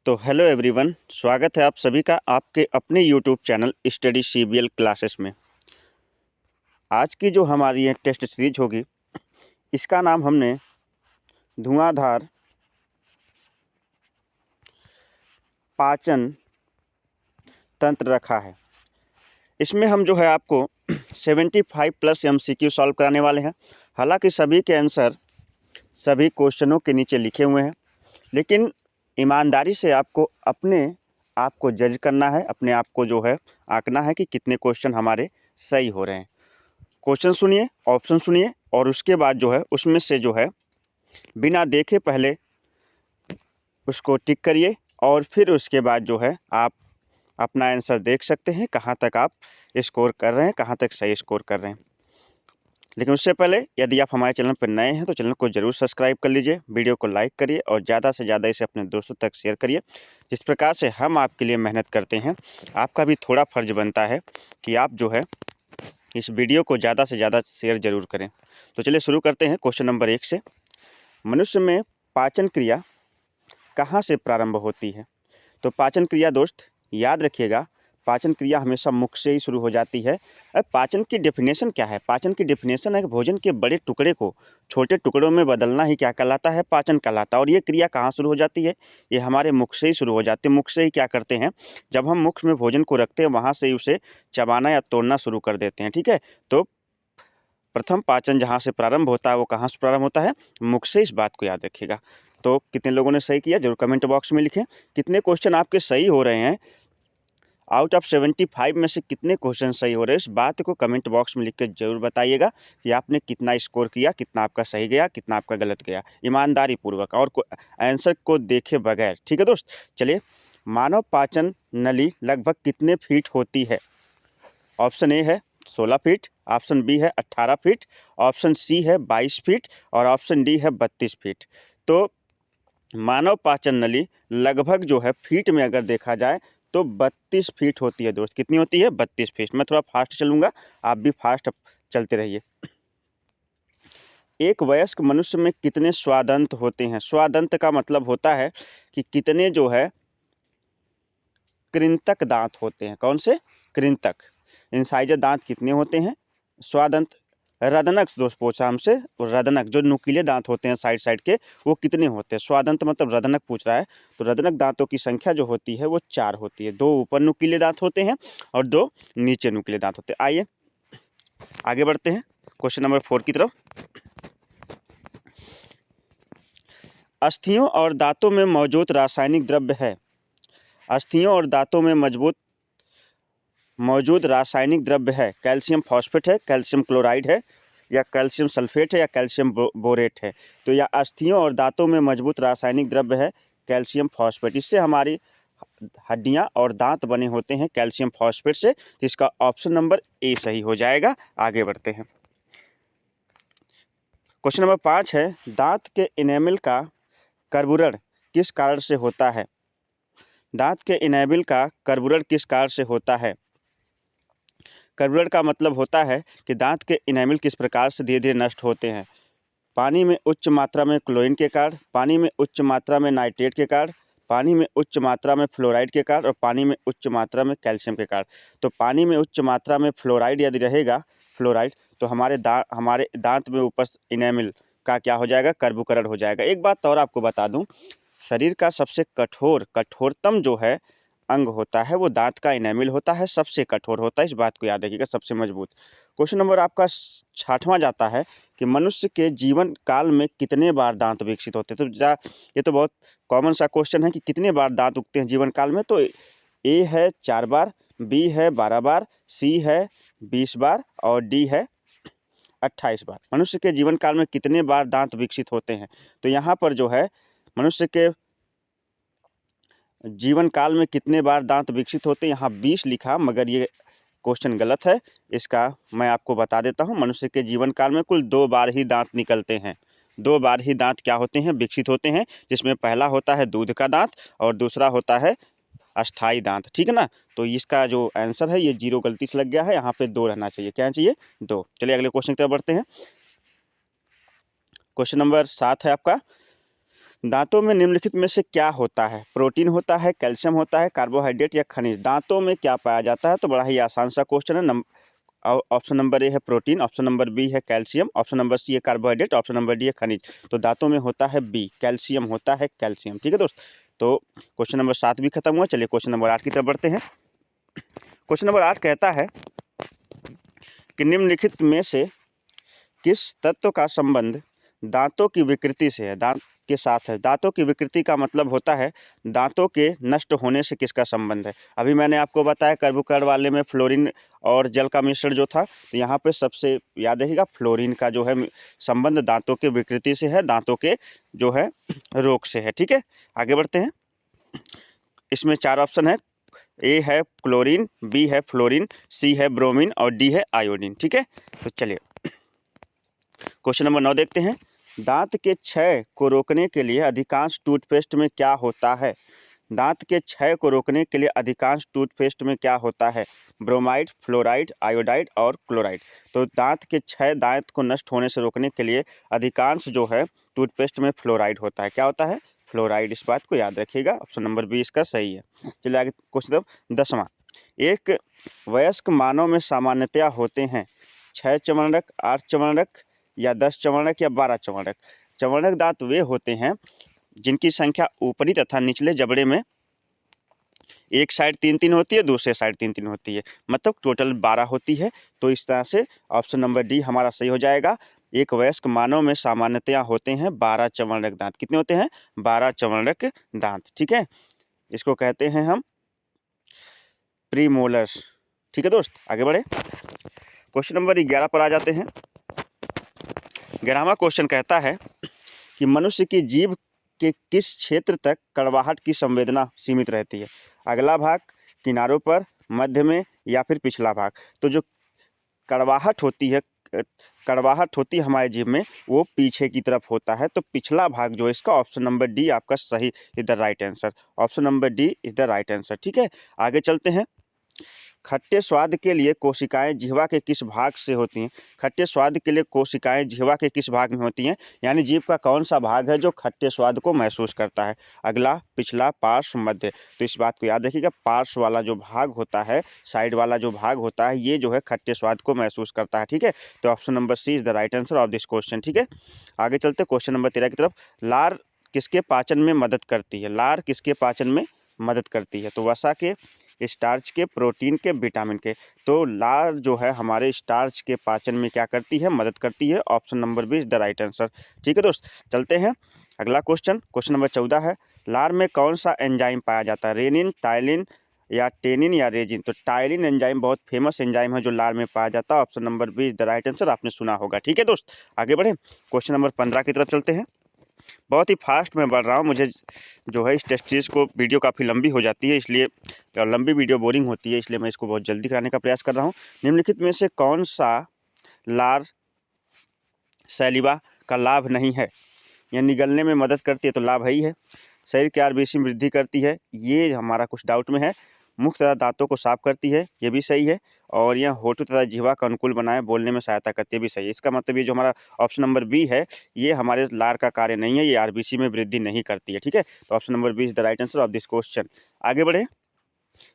तो hello everyone, स्वागत है आप सभी का आपके अपने YouTube channel study CBL classes में। आज की जो हमारी ये टेस्ट सीरीज होगी, इसका नाम हमने धुआंधार पाचन तंत्र रखा है। इसमें हम जो है आपको 75 प्लस MCQ सॉल्व कराने वाले हैं। हालांकि सभी के आंसर सभी क्वेश्चनों के नीचे लिखे हुए हैं, लेकिन ईमानदारी से आपको अपने आप को जज करना है, अपने आप को जो है आंकना है कि कितने क्वेश्चन हमारे सही हो रहे हैं। क्वेश्चन सुनिए, ऑप्शन सुनिए और उसके बाद जो है उसमें से जो है बिना देखे पहले उसको टिक करिए और फिर उसके बाद जो है आप अपना आंसर देख सकते हैं, कहाँ तक आप स्कोर कर रहे हैं, कहाँ तक सही स्कोर कर रहे हैं। लेकिन उससे पहले यदि आप हमारे चैनल पर नए हैं तो चैनल को जरूर सब्सक्राइब कर लीजिए, वीडियो को लाइक करिए और ज़्यादा से ज़्यादा इसे अपने दोस्तों तक शेयर करिए। जिस प्रकार से हम आपके लिए मेहनत करते हैं, आपका भी थोड़ा फर्ज बनता है कि आप जो है इस वीडियो को ज़्यादा से ज़्यादा शेयर जरूर करें। तो चलिए शुरू करते हैं क्वेश्चन नंबर 1 से। मनुष्य में पाचन क्रिया कहाँ से प्रारंभ होती है? तो पाचन क्रिया दोस्त याद रखिएगा, पाचन क्रिया हमेशा मुख से ही शुरू हो जाती है। अब पाचन की डेफिनेशन क्या है? पाचन की डेफिनेशन है कि भोजन के बड़े टुकड़े को छोटे टुकड़ों में बदलना ही क्या कहलाता है? पाचन कहलाता है। और ये क्रिया कहाँ शुरू हो जाती है? ये हमारे मुख से ही शुरू हो जाती है। मुख से ही क्या करते हैं, जब हम मुख में भोजन को रखते हैं वहाँ से ही उसे चबाना या तोड़ना शुरू कर देते हैं। ठीक है, तो प्रथम पाचन जहाँ से प्रारंभ होता है वो कहाँ से प्रारंभ होता है? मुख से। इस बात को याद रखिएगा। तो कितने लोगों ने सही किया जरूर कमेंट बॉक्स में लिखें। कितने क्वेश्चन आपके सही हो रहे हैं? आउट ऑफ 75 में से कितने क्वेश्चन सही हो रहे हैं, इस बात को कमेंट बॉक्स में लिख के जरूर बताइएगा कि आपने कितना स्कोर किया, कितना आपका सही गया, कितना आपका गलत गया, ईमानदारी पूर्वक और आंसर को देखे बगैर। ठीक है दोस्त, चलिए। मानव पाचन नली लगभग कितने फीट होती है? ऑप्शन ए है 16 फीट, ऑप्शन बी है 18 फीट, ऑप्शन सी है 22 फीट और ऑप्शन डी है 32 फीट। तो मानव पाचन नली लगभग जो है फीट में अगर देखा जाए तो 32 फीट होती है दोस्त। कितनी होती है? 32 फीट। मैं थोड़ा फास्ट चलूँगा, आप भी फास्ट चलते रहिए। एक वयस्क मनुष्य में कितने स्वादंत होते हैं? स्वादंत का मतलब होता है कि कितने जो है कृंतक दांत होते हैं। कौन से? कृंतक। इंसाइजर दांत कितने होते हैं? स्वादंत। रदनक दोस्त पूछा हमसे, रदनक जो नुकीले दांत होते हैं साइड साइड के, वो कितने होते हैं? स्वादंत मतलब रदनक पूछ रहा है, तो रदनक दांतों की संख्या जो होती है वो 4 होती है। 2 ऊपर नुकीले दांत होते हैं और 2 नीचे नुकीले दांत होते हैं। आइए आगे बढ़ते हैं क्वेश्चन नंबर 4 की तरफ। अस्थियों और दांतों में मौजूद रासायनिक द्रव्य है। अस्थियों और दांतों में मौजूद रासायनिक द्रव्य है। कैल्शियम फॉस्फेट है, कैल्शियम क्लोराइड है, या कैल्शियम सल्फेट है, या कैल्शियम बोरेट है। तो यह अस्थियों और दांतों में मजबूत रासायनिक द्रव्य है कैल्शियम फॉस्फेट। इससे हमारी हड्डियां और दांत बने होते हैं कैल्शियम फॉस्फेट से। तो इसका ऑप्शन नंबर ए सही हो जाएगा। आगे बढ़ते हैं। क्वेश्चन नंबर 5 है, दांत के इनेमल का कर्बुरण किस कारण से होता है? दांत के इनेमल का कर्बुरण किस कारण से होता है? कर्बुरण का मतलब होता है कि दांत के इनेमल किस प्रकार से धीरे धीरे नष्ट होते हैं। पानी में उच्च मात्रा में क्लोरीन के कारण, पानी में उच्च मात्रा में नाइट्रेट के कारण, पानी में उच्च मात्रा में फ्लोराइड के कारण और पानी में उच्च मात्रा में कैल्शियम के कारण। तो पानी में उच्च मात्रा में फ्लोराइड यदि रहेगा, फ्लोराइड, तो हमारे दांत में ऊपर इनेमल का क्या हो जाएगा? कर्बुकरण हो जाएगा। एक बात और आपको बता दूं, शरीर का सबसे कठोरतम जो है अंग होता है वो दांत का इनेमल होता है, सबसे कठोर होता है। इस बात को याद रखिएगा, सबसे मजबूत। क्वेश्चन नंबर आपका 6वां जाता है कि मनुष्य के जीवन काल में कितने बार दांत विकसित होते हैं? तो ये तो बहुत कॉमन सा क्वेश्चन है कि कितने बार दांत उगते हैं जीवन काल में। तो ए है 4 बार, बी है 12 बार, सी है 20 बार और डी है 28 बार। मनुष्य के जीवन काल में कितने बार दांत विकसित होते हैं? तो यहाँ पर जो है मनुष्य के जीवन काल में कितने बार दांत विकसित होते हैं, यहाँ 20 लिखा, मगर ये क्वेश्चन गलत है। इसका मैं आपको बता देता हूँ। मनुष्य के जीवन काल में कुल 2 बार ही दांत निकलते हैं। 2 बार ही दांत क्या होते हैं? विकसित होते हैं, जिसमें पहला होता है दूध का दांत और दूसरा होता है अस्थाई दांत। ठीक है ना? तो इसका जो आंसर है ये 0 गलती से लग गया है, यहाँ पे 2 रहना चाहिए। क्या चाहिए? 2। चलिए अगले क्वेश्चन की तरफ बढ़ते हैं। क्वेश्चन नंबर 7 है आपका, दांतों में निम्नलिखित में से क्या होता है? प्रोटीन होता है, कैल्शियम होता है, कार्बोहाइड्रेट या खनिज? दांतों में क्या पाया जाता है? तो बड़ा ही आसान सा क्वेश्चन है। ऑप्शन नंबर ए है प्रोटीन, ऑप्शन नंबर बी है कैल्शियम, ऑप्शन नंबर सी है कार्बोहाइड्रेट, ऑप्शन नंबर डी है खनिज। तो दांतों में होता है बी, कैल्शियम होता है, कैल्शियम। ठीक है दोस्त, तो क्वेश्चन नंबर 7 भी खत्म हुआ। चलिए क्वेश्चन नंबर 8 की तरफ बढ़ते हैं। क्वेश्चन नंबर 8 कहता है कि निम्नलिखित में से किस तत्व का संबंध दांतों की विकृति से है, दांत के साथ है? दांतों की विकृति का मतलब होता है दांतों के नष्ट होने से किसका संबंध है। अभी मैंने आपको बताया कर्बोकार्ड वाले में फ्लोरीन और जल का मिश्रण जो था, तो यहाँ पे सबसे याद रखिएगा फ्लोरीन का जो है संबंध दांतों की विकृति से है, दांतों के जो है रोग से है। ठीक है, आगे बढ़ते हैं। इसमें 4 ऑप्शन है, ए है क्लोरीन, बी है फ्लोरीन, सी है ब्रोमीन और डी है आयोडीन। ठीक है, तो चलिए क्वेश्चन नंबर 9 देखते हैं। दांत के क्षय को रोकने के लिए अधिकांश टूथपेस्ट में क्या होता है? दांत के क्षय को रोकने के लिए अधिकांश टूथपेस्ट में क्या होता है? ब्रोमाइड, फ्लोराइड, आयोडाइड और क्लोराइड। तो दांत के क्षय, दांत को नष्ट होने से रोकने के लिए अधिकांश जो है टूथपेस्ट में फ्लोराइड होता है। क्या होता है? फ्लोराइड। इस बात को याद रखिएगा, ऑप्शन नंबर बी इसका सही है। चलिए आगे क्वेश्चन 10वां। एक वयस्क मानव में सामान्यतया होते हैं 6 चमड़क, 8 चमड़क या 10 चमड़क या 12 चमड़क। चमड़क दांत वे होते हैं जिनकी संख्या ऊपरी तथा निचले जबड़े में एक साइड 3-3 होती है, दूसरे साइड 3-3 होती है, मतलब टोटल 12 होती है। तो इस तरह से ऑप्शन नंबर डी हमारा सही हो जाएगा। एक वयस्क मानव में सामान्यतया होते हैं 12 चमड़क दांत। कितने होते हैं? 12 चमड़क दांत। ठीक है, इसको कहते हैं हम प्रीमोलर्स। ठीक है दोस्त, आगे बढ़े। क्वेश्चन नंबर 11 पर आ जाते हैं। 11वां क्वेश्चन कहता है कि मनुष्य की जीभ के किस क्षेत्र तक कड़वाहट की संवेदना सीमित रहती है? अगला भाग, किनारों पर, मध्य में या फिर पिछला भाग? तो जो कड़वाहट होती है, कड़वाहट होती है हमारे जीभ में, वो पीछे की तरफ होता है। तो पिछला भाग जो है इसका ऑप्शन नंबर डी आपका सही is the right answer. Option number D is the right answer. ठीक है, आगे चलते हैं। खट्टे स्वाद के लिए कोशिकाएं जिह्वा के किस भाग से होती हैं? खट्टे स्वाद के लिए कोशिकाएं जिह्वा के किस भाग में होती हैं? यानी जीभ का कौन सा भाग है जो खट्टे स्वाद को महसूस करता है? अगला, पिछला, पार्श्व, मध्य? तो इस बात को याद रखिएगा, पार्श्व वाला जो भाग होता है, साइड वाला जो भाग होता है, ये जो है खट्टे स्वाद को महसूस करता है। ठीक है, तो option number C is the right answer of this question. ठीक है, आगे चलते क्वेश्चन नंबर 13 की तरफ। लार किसके पाचन में मदद करती है? लार किसके पाचन में मदद करती है? तो वसा के, स्टार्च के, प्रोटीन के, विटामिन के। तो लार जो है हमारे स्टार्च के पाचन में क्या करती है? मदद करती है। Option number B is the right answer. ठीक है दोस्त, चलते हैं अगला क्वेश्चन। क्वेश्चन नंबर 14 है, लार में कौन सा एंजाइम पाया जाता है? रेनिन, टाइलिन या टेनिन या रेजिन? तो टाइलिन एंजाइम बहुत फेमस एंजाइम है जो लार में पाया जाता है। Option number B is the right answer, आपने सुना होगा। ठीक है दोस्त, आगे बढ़े। क्वेश्चन नंबर 15 की तरफ चलते हैं। बहुत ही फास्ट में बढ़ रहा हूँ, मुझे जो है इस टेस्ट सीरीज़ को वीडियो काफ़ी लंबी हो जाती है, इसलिए लंबी वीडियो बोरिंग होती है, इसलिए मैं इसको बहुत जल्दी कराने का प्रयास कर रहा हूँ। निम्नलिखित में से कौन सा लार सैलिवा का लाभ नहीं है? यह निगलने में मदद करती है, तो लाभ है ही है। शरीर के आरबीसी में वृद्धि करती है, ये हमारा कुछ डाउट में है। मुख तथा दांतों को साफ करती है, ये भी सही है। और यह होठों तथा जिह्वा का अनुकूल बनाए, बोलने में सहायता करती है, भी सही है। इसका मतलब ये जो हमारा ऑप्शन नंबर बी है, ये हमारे लार का कार्य नहीं है, ये आरबीसी में वृद्धि नहीं करती है। ठीक है, तो option number B is the right answer of this question. आगे बढ़े,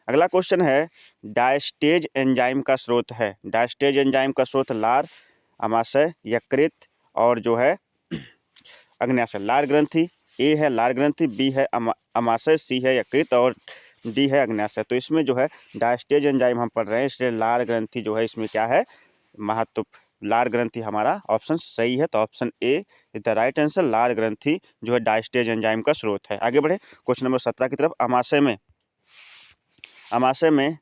अगला क्वेश्चन है, डायस्टेज एंजाइम का स्रोत है। डायस्टेज एंजाइम का स्रोत लार, अमाशय, यकृत और जो है अग्न्याशय। लार ग्रंथि, ए है लार ग्रंथि, बी है अमाशय, सी है यकृत और डी है अग्न्याशय। तो इसमें जो है डायस्टेज एंजाइम हम पढ़ रहे हैं, इसलिए लार ग्रंथि जो है इसमें क्या है? महत्व। लार ग्रंथि हमारा ऑप्शन सही है, तो option A is the right answer. लार ग्रंथि जो है डायस्टेज एंजाइम का स्रोत है। आगे बढ़े क्वेश्चन नंबर 17 की तरफ। अमाशय में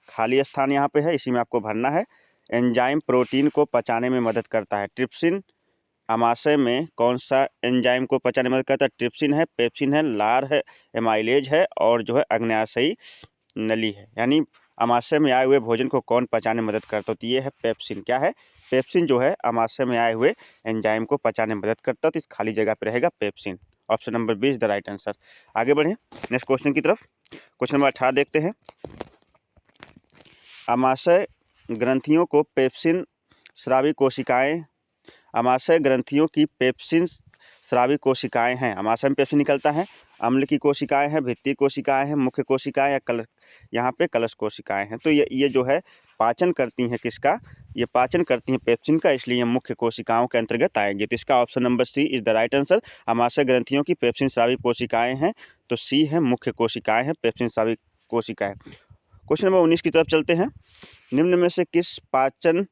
खाली स्थान यहाँ पे है, इसी में आपको भरना है। एंजाइम प्रोटीन को पचाने में मदद करता है। ट्रिप्सिन अमाशय में कौन सा एंजाइम को पचाने में मदद करता है? ट्रिप्सिन है, पेप्सिन है, लार है, एमाइलेज है और जो है अग्न्याशयी नली है। यानी अमाशय में आए हुए भोजन को कौन पचाने में मदद करता है? तो ये है पेप्सिन। क्या है? पेप्सिन जो है अमाशय में आए हुए एंजाइम को पचाने में मदद करता है, तो इस खाली जगह पे रहेगा pepsin. Option number B is the right answer. आगे बढ़े नेक्स्ट क्वेश्चन की तरफ। क्वेश्चन नंबर 18 देखते हैं। अमाशय ग्रंथियों को पेप्सिन स्रावी कोशिकाएं, अमाशय ग्रंथियों की पेप्सिन स्रावी कोशिकाएं हैं, अमाशय में पेप्सिन निकलता है। अम्ल की कोशिकाएं हैं, भित्ति कोशिकाएं हैं, मुख्य कोशिकाएं या कलश, यहाँ पे कलश कोशिकाएं हैं। तो ये जो है पाचन करती हैं किसका, ये पाचन करती हैं पेप्सिन का, इसलिए मुख्य कोशिकाओं के अंतर्गत आएंगे। तो इसका option number C is the right answer. अमाशय ग्रंथियों की पेप्सिन स्रावी कोशिकाएं हैं, तो सी है मुख्य कोशिकाएं हैं, पेप्सिन स्रावी कोशिकाएं। क्वेश्चन नंबर 19 की तरफ चलते हैं। निम्न में से किस पाचन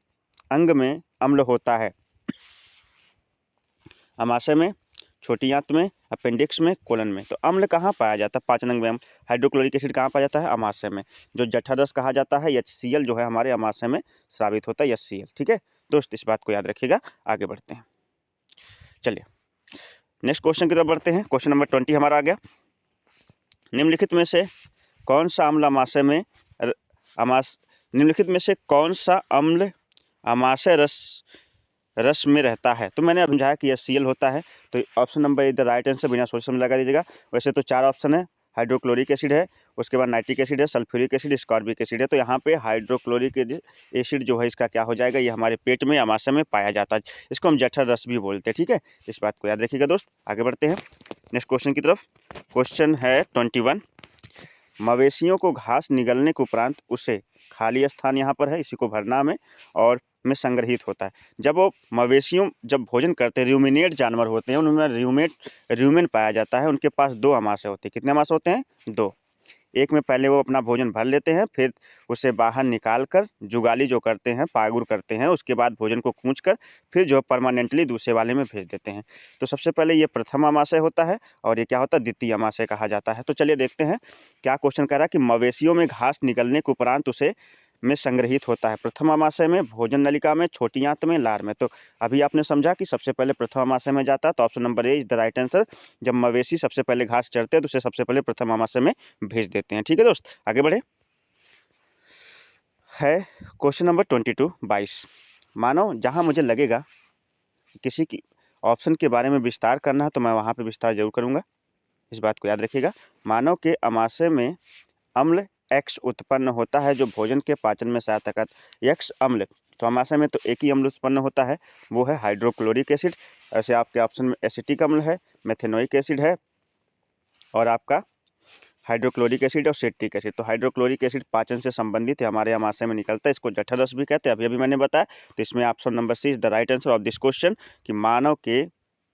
अंग में अम्ल होता है? अमाशय में, छोटी आंत में, अपेंडिक्स में, कोलन में। तो अम्ल कहाँ पाया जाता है पाचन अंग में? हाइड्रोक्लोरिक एसिड कहाँ पाया जाता है? अमाशय में। जो जठररस कहा जाता है HCl जो है हमारे अमाशय में स्रावित होता है HCl। ठीक है दोस्त, इस बात को याद रखिएगा। आगे बढ़ते हैं, चलिए नेक्स्ट क्वेश्चन की तरफ बढ़ते हैं। क्वेश्चन नंबर 20 हमारा आ गया। निम्नलिखित में से कौन सा अम्ल अमाशय में निम्नलिखित में से कौन सा अम्ल अमाशय रस में रहता है? तो मैंने समझाया कि HCl होता है, तो option number A the right answer, बिना सोच समझ लगा दीजिएगा। वैसे तो 4 ऑप्शन है, हाइड्रोक्लोरिक एसिड है, उसके बाद नाइट्रिक एसिड है, सल्फ्यूरिक एसिड, स्कॉर्बिक एसिड है। तो यहाँ पे हाइड्रोक्लोरिक एसिड जो है इसका क्या हो जाएगा, ये हमारे पेट में अमाशय में पाया जाता है, इसको हम जठर रस भी बोलते हैं। ठीक है, इस बात को याद रखिएगा दोस्त। आगे बढ़ते हैं नेक्स्ट क्वेश्चन की तरफ। क्वेश्चन है 21। मवेशियों को घास निगलने के उपरांत उसे, खाली स्थान यहाँ पर है, इसी को भरना में संग्रहित होता है। जब वो मवेशियों जब भोजन करते हैं, रूमिनेट जानवर होते हैं, उनमें रूमेन पाया जाता है। उनके पास 2 अमाशय होते हैं। कितने अमाशय होते हैं? 2। एक में पहले वो अपना भोजन भर लेते हैं, फिर उसे बाहर निकाल कर जुगाली जो करते हैं, पागुर करते हैं, उसके बाद भोजन को कूच कर फिर जो परमानेंटली दूसरे वाले में भेज देते हैं। तो सबसे पहले ये प्रथम अमाशय होता है और ये क्या होता है? द्वितीय अमाशय कहा जाता है। तो चलिए देखते हैं क्या क्वेश्चन कह रहा है कि मवेशियों में घास निगलने के उपरांत उसे में संग्रहित होता है। प्रथम अमाशय में, भोजन नलिका में, छोटी आंत में, लार में। तो अभी आपने समझा कि सबसे पहले प्रथम अमाशय में जाता है, तो option number A is the right answer. जब मवेशी सबसे पहले घास चरते हैं तो उसे सबसे पहले प्रथम अमाशय में भेज देते हैं। ठीक है दोस्त, आगे बढ़े। है क्वेश्चन नंबर 22। मानो जहाँ मुझे लगेगा किसी की ऑप्शन के बारे में विस्तार करना है तो मैं वहाँ पे विस्तार जरूर करूँगा, इस बात को याद रखिएगा। मानव के अमाशय में अम्ल X उत्पन्न होता है जो भोजन के पाचन में सहायता करता है। X अम्ल, तो अमाशय में तो एक ही अम्ल उत्पन्न होता है, वो है हाइड्रोक्लोरिक एसिड। ऐसे आपके ऑप्शन में एसिटिक अम्ल है, मेथेनोइक एसिड है, और आपका हाइड्रोक्लोरिक एसिड और सिट्रिक एसिड। तो हाइड्रोक्लोरिक एसिड पाचन से संबंधित है, हमारे अमाशय में निकलता है, इसको जठर रस भी कहते हैं, अभी मैंने बताया। तो इसमें option number C is the right answer of this question कि मानव के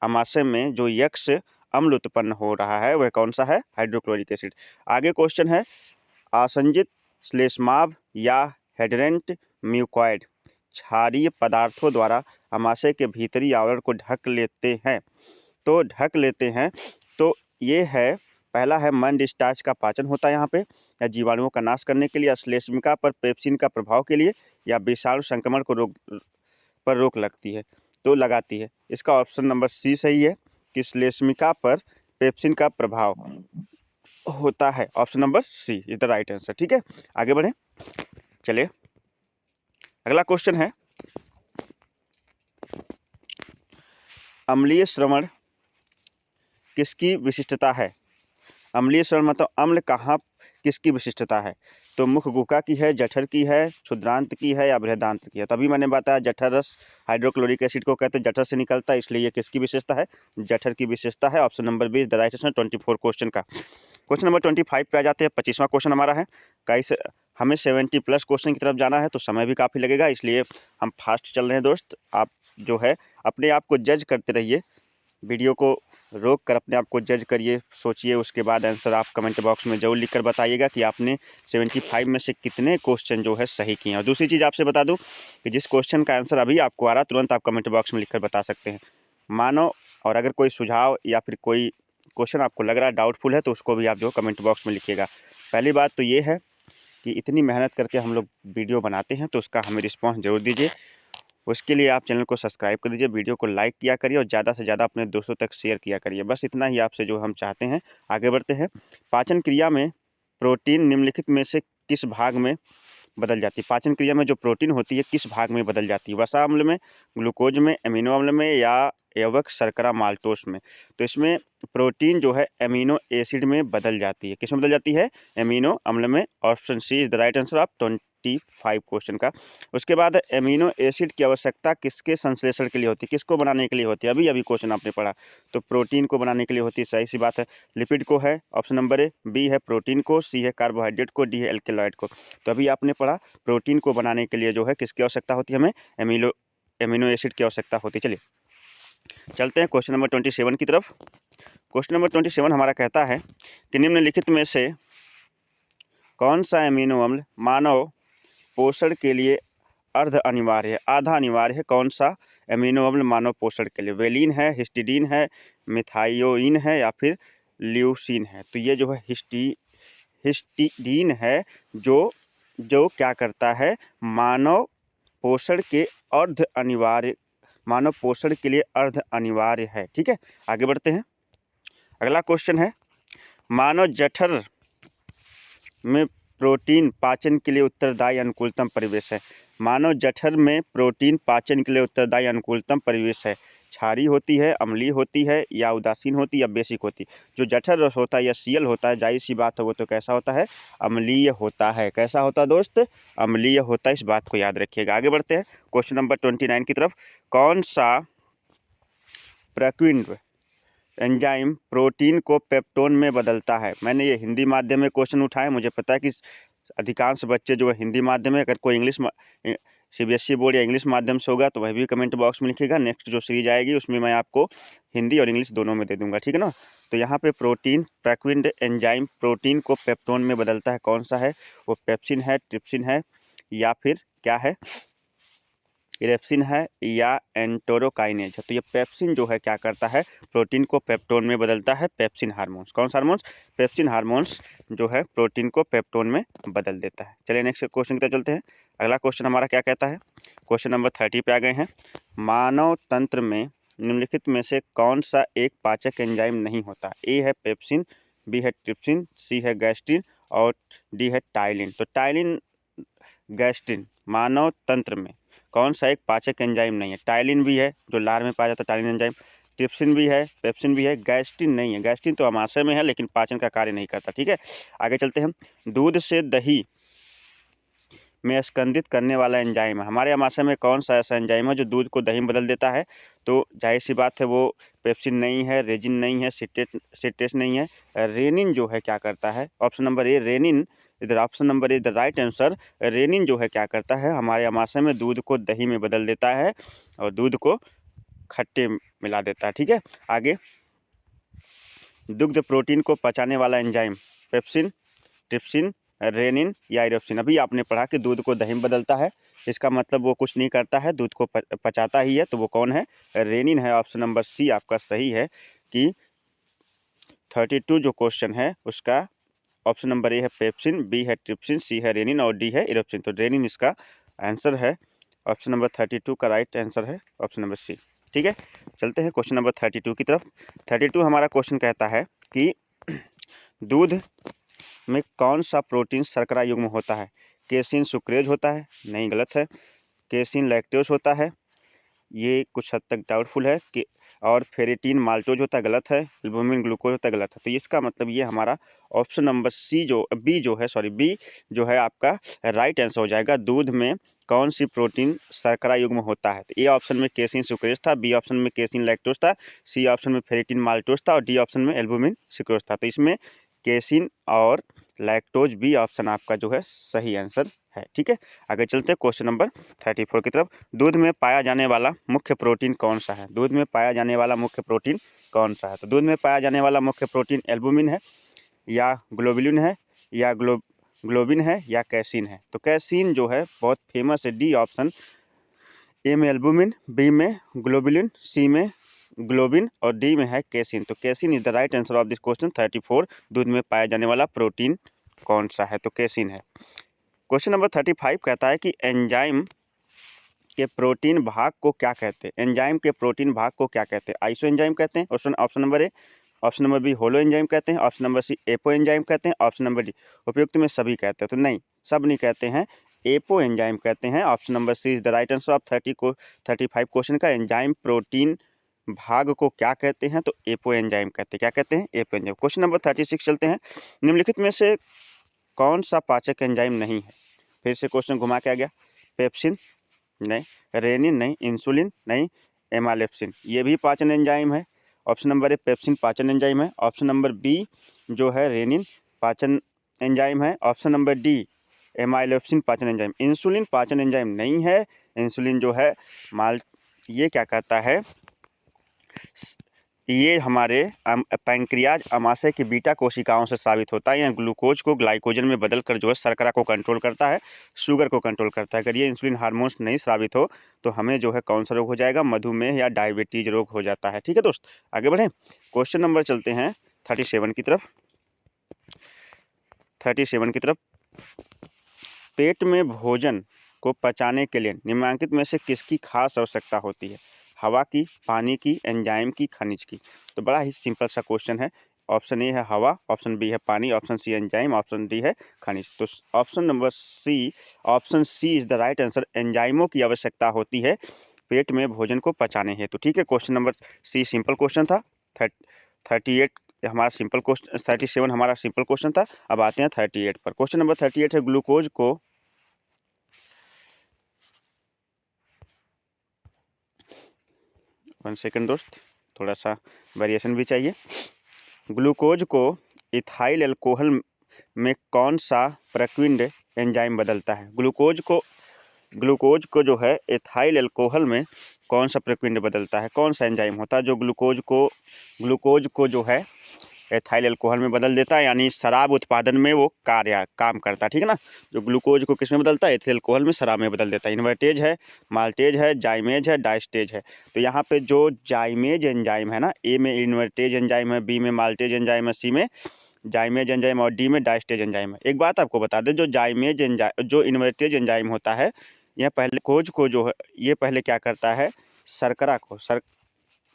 अमाशय में जो X अम्ल उत्पन्न हो रहा है वह कौन सा है? Hydrochloric acid. आगे क्वेश्चन है, आसंजित श्लेष्माभ या हेडरेंट म्यूकॉइड क्षारीय पदार्थों द्वारा अमाशय के भीतरी आवरण को ढक लेते हैं। तो ढक लेते हैं, तो ये है पहला है मन डिस्चार्ज का पाचन होता है यहाँ पे, या जीवाणुओं का नाश करने के लिए, या श्लेष्मिका पर पेप्सिन का प्रभाव के लिए, या विषाणु संक्रमण को रोक लगती है, तो लगाती है। इसका ऑप्शन नंबर सी सही है कि श्लेष्मिका पर पेप्सिन का प्रभाव होता है। Option number C is the right answer. ठीक है, आगे बढ़े। चलिए अगला क्वेश्चन है, अम्लीय श्रवण किसकी विशिष्टता है? अम्लीय श्रवण मतलब अम्ल कहाँ किसकी विशिष्टता है? तो मुख गुहा की है, जठर की है, क्षुद्रांत की है, या बृहदांत की है? तभी मैंने बताया जठर रस हाइड्रोक्लोरिक एसिड को कहते हैं, जठर से निकलता है, इसलिए ये किसकी विशेषता है? जठर की विशेषता है। Option number B is the right answer 24 question का। क्वेश्चन नंबर 25 पे आ जाते हैं। 25वां क्वेश्चन हमारा है, कैसे हमें 70+ क्वेश्चन की तरफ जाना है, तो समय भी काफ़ी लगेगा, इसलिए हम फास्ट चल रहे हैं दोस्त। आप जो है अपने आप को जज करते रहिए, वीडियो को रोक कर अपने आप को जज करिए, सोचिए, उसके बाद आंसर आप कमेंट बॉक्स में जरूर लिखकर बताइएगा कि आपने 75 में से कितने क्वेश्चन जो है सही किए हैं। और दूसरी चीज़ आपसे बता दूं कि जिस क्वेश्चन का आंसर अभी आपको आ रहा तुरंत आप कमेंट बॉक्स में लिखकर बता सकते हैं, मानो। और अगर कोई सुझाव या फिर कोई क्वेश्चन आपको लग रहा है डाउटफुल है तो उसको भी आप जो कमेंट बॉक्स में लिखिएगा। पहली बात तो ये है कि इतनी मेहनत करके हम लोग वीडियो बनाते हैं, तो उसका हमें रिस्पॉन्स जरूर दीजिए। उसके लिए आप चैनल को सब्सक्राइब कर दीजिए, वीडियो को लाइक किया करिए और ज़्यादा से ज़्यादा अपने दोस्तों तक शेयर किया करिए। बस इतना ही आपसे जो हम चाहते हैं। आगे बढ़ते हैं। पाचन क्रिया में प्रोटीन निम्नलिखित में से किस भाग में बदल जाती है? पाचन क्रिया में जो प्रोटीन होती है किस भाग में बदल जाती है? वसा अम्ल में, ग्लूकोज में, एमिनो अम्ल में, या एवक शर्करा माल्टोस में? तो इसमें प्रोटीन जो है एमिनो एसिड में बदल जाती है। किस में बदल जाती है? एमिनो अम्ल में। Option C is the right answer of 25 question का। उसके बाद एमिनो एसिड की आवश्यकता किसके संश्लेषण के लिए होती है, किसको बनाने के लिए होती है, अभी क्वेश्चन आपने पढ़ा। तो प्रोटीन को बनाने के लिए होती है, सही सी बात है। लिपिड को है ऑप्शन नंबर ए, बी है प्रोटीन को, सी है कार्बोहाइड्रेट को, डी है एल्केलॉइड को। तो अभी आपने पढ़ा प्रोटीन को बनाने के लिए जो है किसकी आवश्यकता होती है, हमें एमिनो एसिड की आवश्यकता होती है। चलिए चलते हैं क्वेश्चन नंबर 27 की तरफ। क्वेश्चन नंबर 27 हमारा कहता है कि निम्नलिखित में से कौन सा एमिनो अम्ल मानव पोषण के लिए अर्ध अनिवार्य है, आधा अनिवार्य है। कौन सा एमिनो अम्ल मानव पोषण के लिए, वेलिन है, हिस्टिडीन है, मिथायोइन है या फिर ल्यूसीन है। तो ये जो है हिस्टिडीन है, जो क्या करता है, मानव पोषण के अर्ध अनिवार्य, मानव पोषण के लिए अर्ध अनिवार्य है। ठीक है, आगे बढ़ते हैं। अगला क्वेश्चन है, मानव जठर में प्रोटीन पाचन के लिए उत्तरदायी अनुकूलतम परिवेश है। मानव जठर में प्रोटीन पाचन के लिए उत्तरदायी अनुकूलतम परिवेश है। क्षारीय होती है, अम्लीय होती है, या उदासीन होती है, या बेसिक होती है। जो जठर रस होता है या सीएल होता है, जाहिर सी बात है वो तो कैसा होता है, अम्लीय होता है। कैसा होता है दोस्त, अम्लीय होता है, इस बात को याद रखिएगा। आगे बढ़ते हैं क्वेश्चन नंबर 29 की तरफ। कौन सा प्रक्रिया एंजाइम प्रोटीन को पेप्टोन में बदलता है। मैंने ये हिंदी माध्यम में क्वेश्चन उठाए, मुझे पता है कि अधिकांश बच्चे जो है हिंदी माध्यम में, अगर कोई इंग्लिश सीबीएसई बोर्ड या इंग्लिश माध्यम से होगा तो वह भी कमेंट बॉक्स में लिखिएगा। नेक्स्ट जो सीरीज आएगी उसमें मैं आपको हिंदी और इंग्लिश दोनों में दे दूंगा, ठीक है ना। तो यहाँ पे प्रोटीन प्रक्रिया एंजाइम प्रोटीन को पेप्टोन में बदलता है, कौन सा है वो, पेप्सिन है, ट्रिप्सिन है, या फिर क्या है, इरेप्सिन है, या एंटोरोकाइनेज है। तो ये पेप्सिन जो है क्या करता है, प्रोटीन को पेप्टोन में बदलता है। पेप्सिन हार्मोन्स, कौन सा हार्मोन्स, पेप्सिन हार्मोन्स जो है प्रोटीन को पेप्टोन में बदल देता है। चलिए नेक्स्ट क्वेश्चन की तरफ चलते हैं। अगला क्वेश्चन हमारा क्या कहता है, क्वेश्चन नंबर 30 पे आ गए हैं। मानव तंत्र में निम्नलिखित में से कौन सा एक पाचक एंजाइम नहीं होता। ए है पेप्सिन, बी है ट्रिप्सिन, सी है गैस्ट्रिन और डी है टाइलिन। तो टाइलिन, गैस्ट्रिन, मानव तंत्र में कौन सा एक पाचक एंजाइम नहीं है। टाइलिन भी है जो लार में पाया जाता है, टाइलिन एंजाइम, ट्रिप्सिन भी है, पेप्सिन भी है, गैस्ट्रिन नहीं है। गैस्ट्रिन तो आमाशय में है लेकिन पाचन का कार्य नहीं करता। ठीक है, आगे चलते हैं। दूध से दही में स्कंदित करने वाला एंजाइम है। हमारे आमाशय में कौन सा ऐसा एंजाइम है जो दूध को दही में बदल देता है। तो जाहिर सी बात है वो पेप्सिन नहीं है, रेजिन नहीं है, सिट्रेट नहीं है। रेनिन जो है क्या करता है, ऑप्शन नंबर ए रेनिन, इधर option number A the right answer. Renin जो है क्या करता है, हमारे आमाशय में दूध को दही में बदल देता है और दूध को खट्टे मिला देता है। ठीक है, आगे दुग्ध प्रोटीन को पचाने वाला एंजाइम, पेप्सिन, ट्रिप्सिन, रेनिन या इरेप्सिन। अभी आपने पढ़ा कि दूध को दही में बदलता है, इसका मतलब वो कुछ नहीं करता है, दूध को पचाता ही है। तो वो कौन है, रेनिन है। ऑप्शन नंबर सी आपका सही है कि 32 जो क्वेश्चन है उसका ऑप्शन नंबर ए है पेप्सिन, बी है ट्रिप्सिन, सी है रेनिन और डी है इरेप्सिन। तो रेनिन इसका आंसर है। ऑप्शन नंबर 32 का राइट आंसर है ऑप्शन नंबर सी। ठीक है, चलते हैं क्वेश्चन नंबर 32 की तरफ। 32 हमारा क्वेश्चन कहता है कि दूध में कौन सा प्रोटीन शर्करा युग्म होता है। केसिन सुक्रेज होता है, नहीं, गलत है। केसिन लैक्टोज होता है, ये कुछ हद तक डाउटफुल है कि, और फेरेटिन माल्टोज होता है, गलत है। एल्बुमिन ग्लूकोज होता है, गलत है। तो इसका मतलब ये हमारा ऑप्शन नंबर सी जो बी जो है आपका राइट आंसर हो जाएगा। दूध में कौन सी प्रोटीन शर्करा युग्म होता है। तो ए ऑप्शन में केसिन सुक्रेज था, बी ऑप्शन में केसिन लैक्टोज था, सी ऑप्शन में फेरेटिन माल्टोज था और डी ऑप्शन में एल्बुमिन सुक्रोज था। तो इसमें केसिन और लैक्टोज बी ऑप्शन आपका जो है सही आंसर है। ठीक है, आगे चलते हैं क्वेश्चन नंबर 34 की तरफ। दूध में पाया जाने वाला मुख्य प्रोटीन कौन सा है। दूध में पाया जाने वाला मुख्य प्रोटीन कौन सा है। तो दूध में पाया जाने वाला मुख्य प्रोटीन एल्बुमिन है, या ग्लोबुलिन है, या ग्लोबिन है, या कैसीन है। तो कैसीन जो है बहुत फेमस है, डी ऑप्शन। ए में एल्बुमिन, बी में ग्लोबुलिन, सी में ग्लोबिन और डी में है कैसीन। तो casein is the right answer of this question 34। दूध में पाया जाने वाला प्रोटीन कौन सा है, तो कैसीन है। क्वेश्चन नंबर 35 कहता है कि एंजाइम के प्रोटीन भाग को क्या कहते हैं। एंजाइम के प्रोटीन भाग को क्या कहते हैं। आइसो एंजाइम कहते हैं, option number A. Option number B holo enzyme कहते हैं, option number C apo enzyme कहते हैं, ऑप्शन नंबर डी उपयुक्त में सभी कहते हैं। तो नहीं, सब नहीं कहते हैं, एपो एंजाइम कहते हैं। Option number C is the right answer of 35 question का। एंजाइम प्रोटीन भाग को क्या कहते हैं, तो एपो एंजाइम कहते हैं। क्या कहते हैं, एपो एंजाइम। क्वेश्चन नंबर 36 चलते हैं। निम्नलिखित में से कौन सा पाचक एंजाइम नहीं है। फिर से क्वेश्चन घुमा के आ गया। पेप्सिन नहीं, रेनिन नहीं, इंसुलिन नहीं, एमालेप्सिन, ये भी पाचन एंजाइम है। ऑप्शन नंबर ए पेप्सिन पाचन एंजाइम है। ऑप्शन नंबर बी जो है रेनिन पाचन एंजाइम है। ऑप्शन नंबर डी एमाइलोप्सिन पाचन एंजाइम। इंसुलिन पाचन एंजाइम नहीं है। इंसुलिन जो है ये क्या कहता है, ये हमारे पैंक्रियाज अमाशय की बीटा कोशिकाओं से स्रावित होता है। यह ग्लूकोज को ग्लाइकोजन में बदलकर जो है शर्करा को कंट्रोल करता है, शुगर को कंट्रोल करता है। अगर ये इंसुलिन हार्मोन्स नहीं स्रावित हो तो हमें जो है कौन सा रोग हो जाएगा, मधुमेह या डायबिटीज रोग हो जाता है। ठीक है दोस्त, आगे बढ़ें। क्वेश्चन नंबर चलते हैं 37 की तरफ। 37 की तरफ, पेट में भोजन को पचाने के लिए निम्नलिखित में से किसकी खास आवश्यकता होती है? हवा की, पानी की, एंजाइम की, खनिज की। तो बड़ा ही सिंपल सा क्वेश्चन है। ऑप्शन ए है हवा, ऑप्शन बी है पानी, option C enzyme, option D है खनिज। तो option number C, option C is the right answer. एंजाइमों की आवश्यकता होती है पेट में भोजन को पचाने हेतु। ठीक है, question number C simple question था। 38 हमारा सिंपल क्वेश्चन, 37 हमारा सिंपल क्वेश्चन था। अब आते हैं 38 पर। क्वेश्चन नंबर 38 है, ग्लूकोज को 1 सेकंड दोस्त, थोड़ा सा वेरिएशन भी चाहिए। ग्लूकोज को इथाइल अल्कोहल में कौन सा प्रक्रिया एंजाइम बदलता है? ग्लूकोज को जो है इथाइल अल्कोहल में कौन सा प्रक्रिया बदलता है? कौन सा एंजाइम होता है जो ग्लूकोज को जो है एथाइल अल्कोहल में बदल देता है, यानी शराब उत्पादन में वो काम करता है। ठीक है ना, जो ग्लूकोज को किस में बदलता है? एथिल अल्कोहल में, शराब में बदल देता है। इन्वर्टेज है, माल्टेज है, जाइमेज है, डाइस्टेज है। तो यहाँ पे जो जाइमेज एंजाइम है ना, ए में इन्वर्टेज एंजाइम है, बी में माल्टेज एंजाइम है, सी में जाइमेज एंजाइम और डी में डाइस्टेज एंजाइम है। एक बात आपको बता दें, जो इन्वर्टेज एंजाइम होता है, यह पहले कोज को जो है, ये पहले क्या करता है, शर्करा को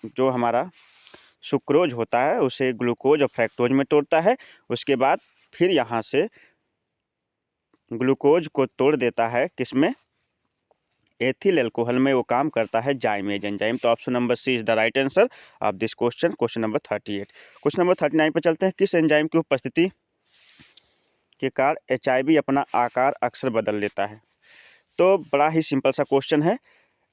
जो हमारा सुक्रोज होता है उसे ग्लूकोज और फ्रैक्टोज में तोड़ता है। उसके बाद फिर यहाँ से ग्लूकोज को तोड़ देता है किसमें? एथिल अल्कोहल में वो काम करता है जाइमेज एंजाइम। तो option number C is the right answer of this question, question number 38। Question number 39 पर चलते हैं। किस एंजाइम की उपस्थिति के कारण HIV अपना आकार अक्सर बदल लेता है? तो बड़ा ही सिंपल सा क्वेश्चन है।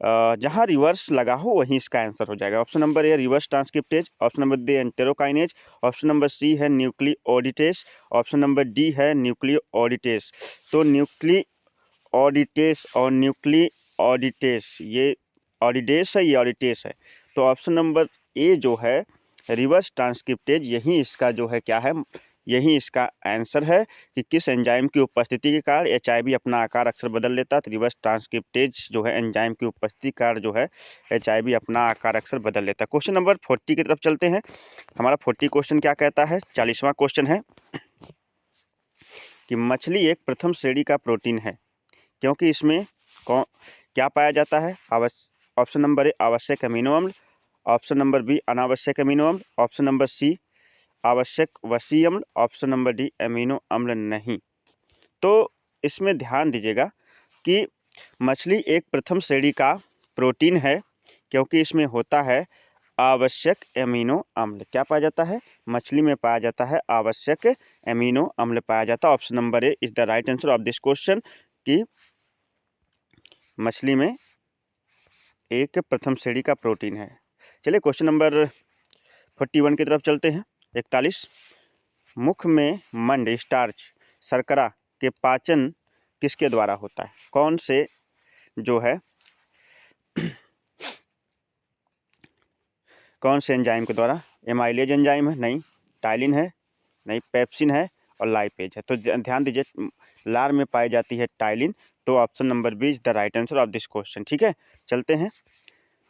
जहाँ रिवर्स लगा हो वहीं इसका आंसर हो जाएगा। Option number A reverse transcriptase, option number D enterokinase, option number C है न्यूक्लियोडिटेस, ऑप्शन नंबर डी है न्यूक्लियोडिटेस। तो न्यूक्लियोडिटेस और न्यूक्लियोडिटेस, ये ऑडिडेस है, ये ऑडिटेस है। तो ऑप्शन नंबर ए जो है रिवर्स ट्रांसक्रिप्टेज, यही इसका जो है क्या है, यही इसका आंसर है कि किस एंजाइम की उपस्थिति के कारण HIV अपना आकार अक्सर बदल लेता है। तो रिवर्स ट्रांसक्रिप्टेज जो है एंजाइम की उपस्थिति के कारण जो है HIV अपना आकार अक्सर बदल लेता है। क्वेश्चन नंबर 40 की तरफ चलते हैं। हमारा 40 क्वेश्चन क्या कहता है, 40वां क्वेश्चन है कि मछली एक प्रथम श्रेणी का प्रोटीन है क्योंकि इसमें क्या पाया जाता है? ऑप्शन नंबर ए आवश्यक अमीनो अम्ल, ऑप्शन नंबर बी अनावश्यक अमीनो अम्ल, ऑप्शन नंबर सी आवश्यक वसीय अम्ल, ऑप्शन नंबर डी अमीनो अम्ल नहीं। तो इसमें ध्यान दीजिएगा कि मछली एक प्रथम श्रेणी का प्रोटीन है क्योंकि इसमें होता है आवश्यक अमीनो अम्ल। क्या पाया जाता है? मछली में पाया जाता है आवश्यक अमीनो अम्ल पाया जाता है। Option number A is the right answer of this question कि मछली में एक प्रथम श्रेणी का प्रोटीन है। चलिए क्वेश्चन नंबर 41 की तरफ चलते हैं। 41, मुख में मंड स्टार्च शर्करा के पाचन किसके द्वारा होता है? कौन से जो है कौन से एंजाइम के द्वारा? एमाइलेज एंजाइम है? नहीं। टाइलिन है? नहीं। पेप्सिन है और लाइपेज है। तो ध्यान दीजिए, लार में पाई जाती है टाइलिन। तो option number B is the right answer of this question. ठीक है, चलते हैं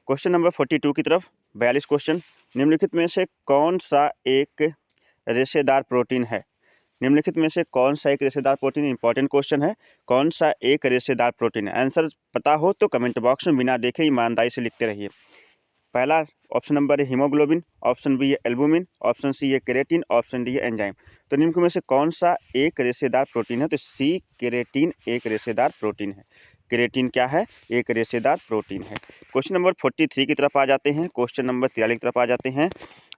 क्वेश्चन नंबर 42 की तरफ। 42 क्वेश्चन, निम्नलिखित में से कौन सा एक रेशेदार प्रोटीन है? निम्नलिखित में से कौन सा एक रेशेदार प्रोटीन? इंपॉर्टेंट क्वेश्चन है। कौन सा एक रेशेदार प्रोटीन है? आंसर पता हो तो कमेंट बॉक्स में बिना देखे ईमानदारी से लिखते रहिए। पहला ऑप्शन नंबर है हीमोग्लोबिन, ऑप्शन बी है एल्बुमिन, ऑप्शन सी है केरेटिन, ऑप्शन डी है एंजाइम। तो निम्न में से कौन सा एक रेशेदार प्रोटीन है? तो सी केरेटिन एक रेशेदार प्रोटीन है। केरेटिन क्या है? एक रेशेदार प्रोटीन है। क्वेश्चन नंबर 43 की तरफ आ जाते हैं। क्वेश्चन नंबर 43 की तरफ आ जाते हैं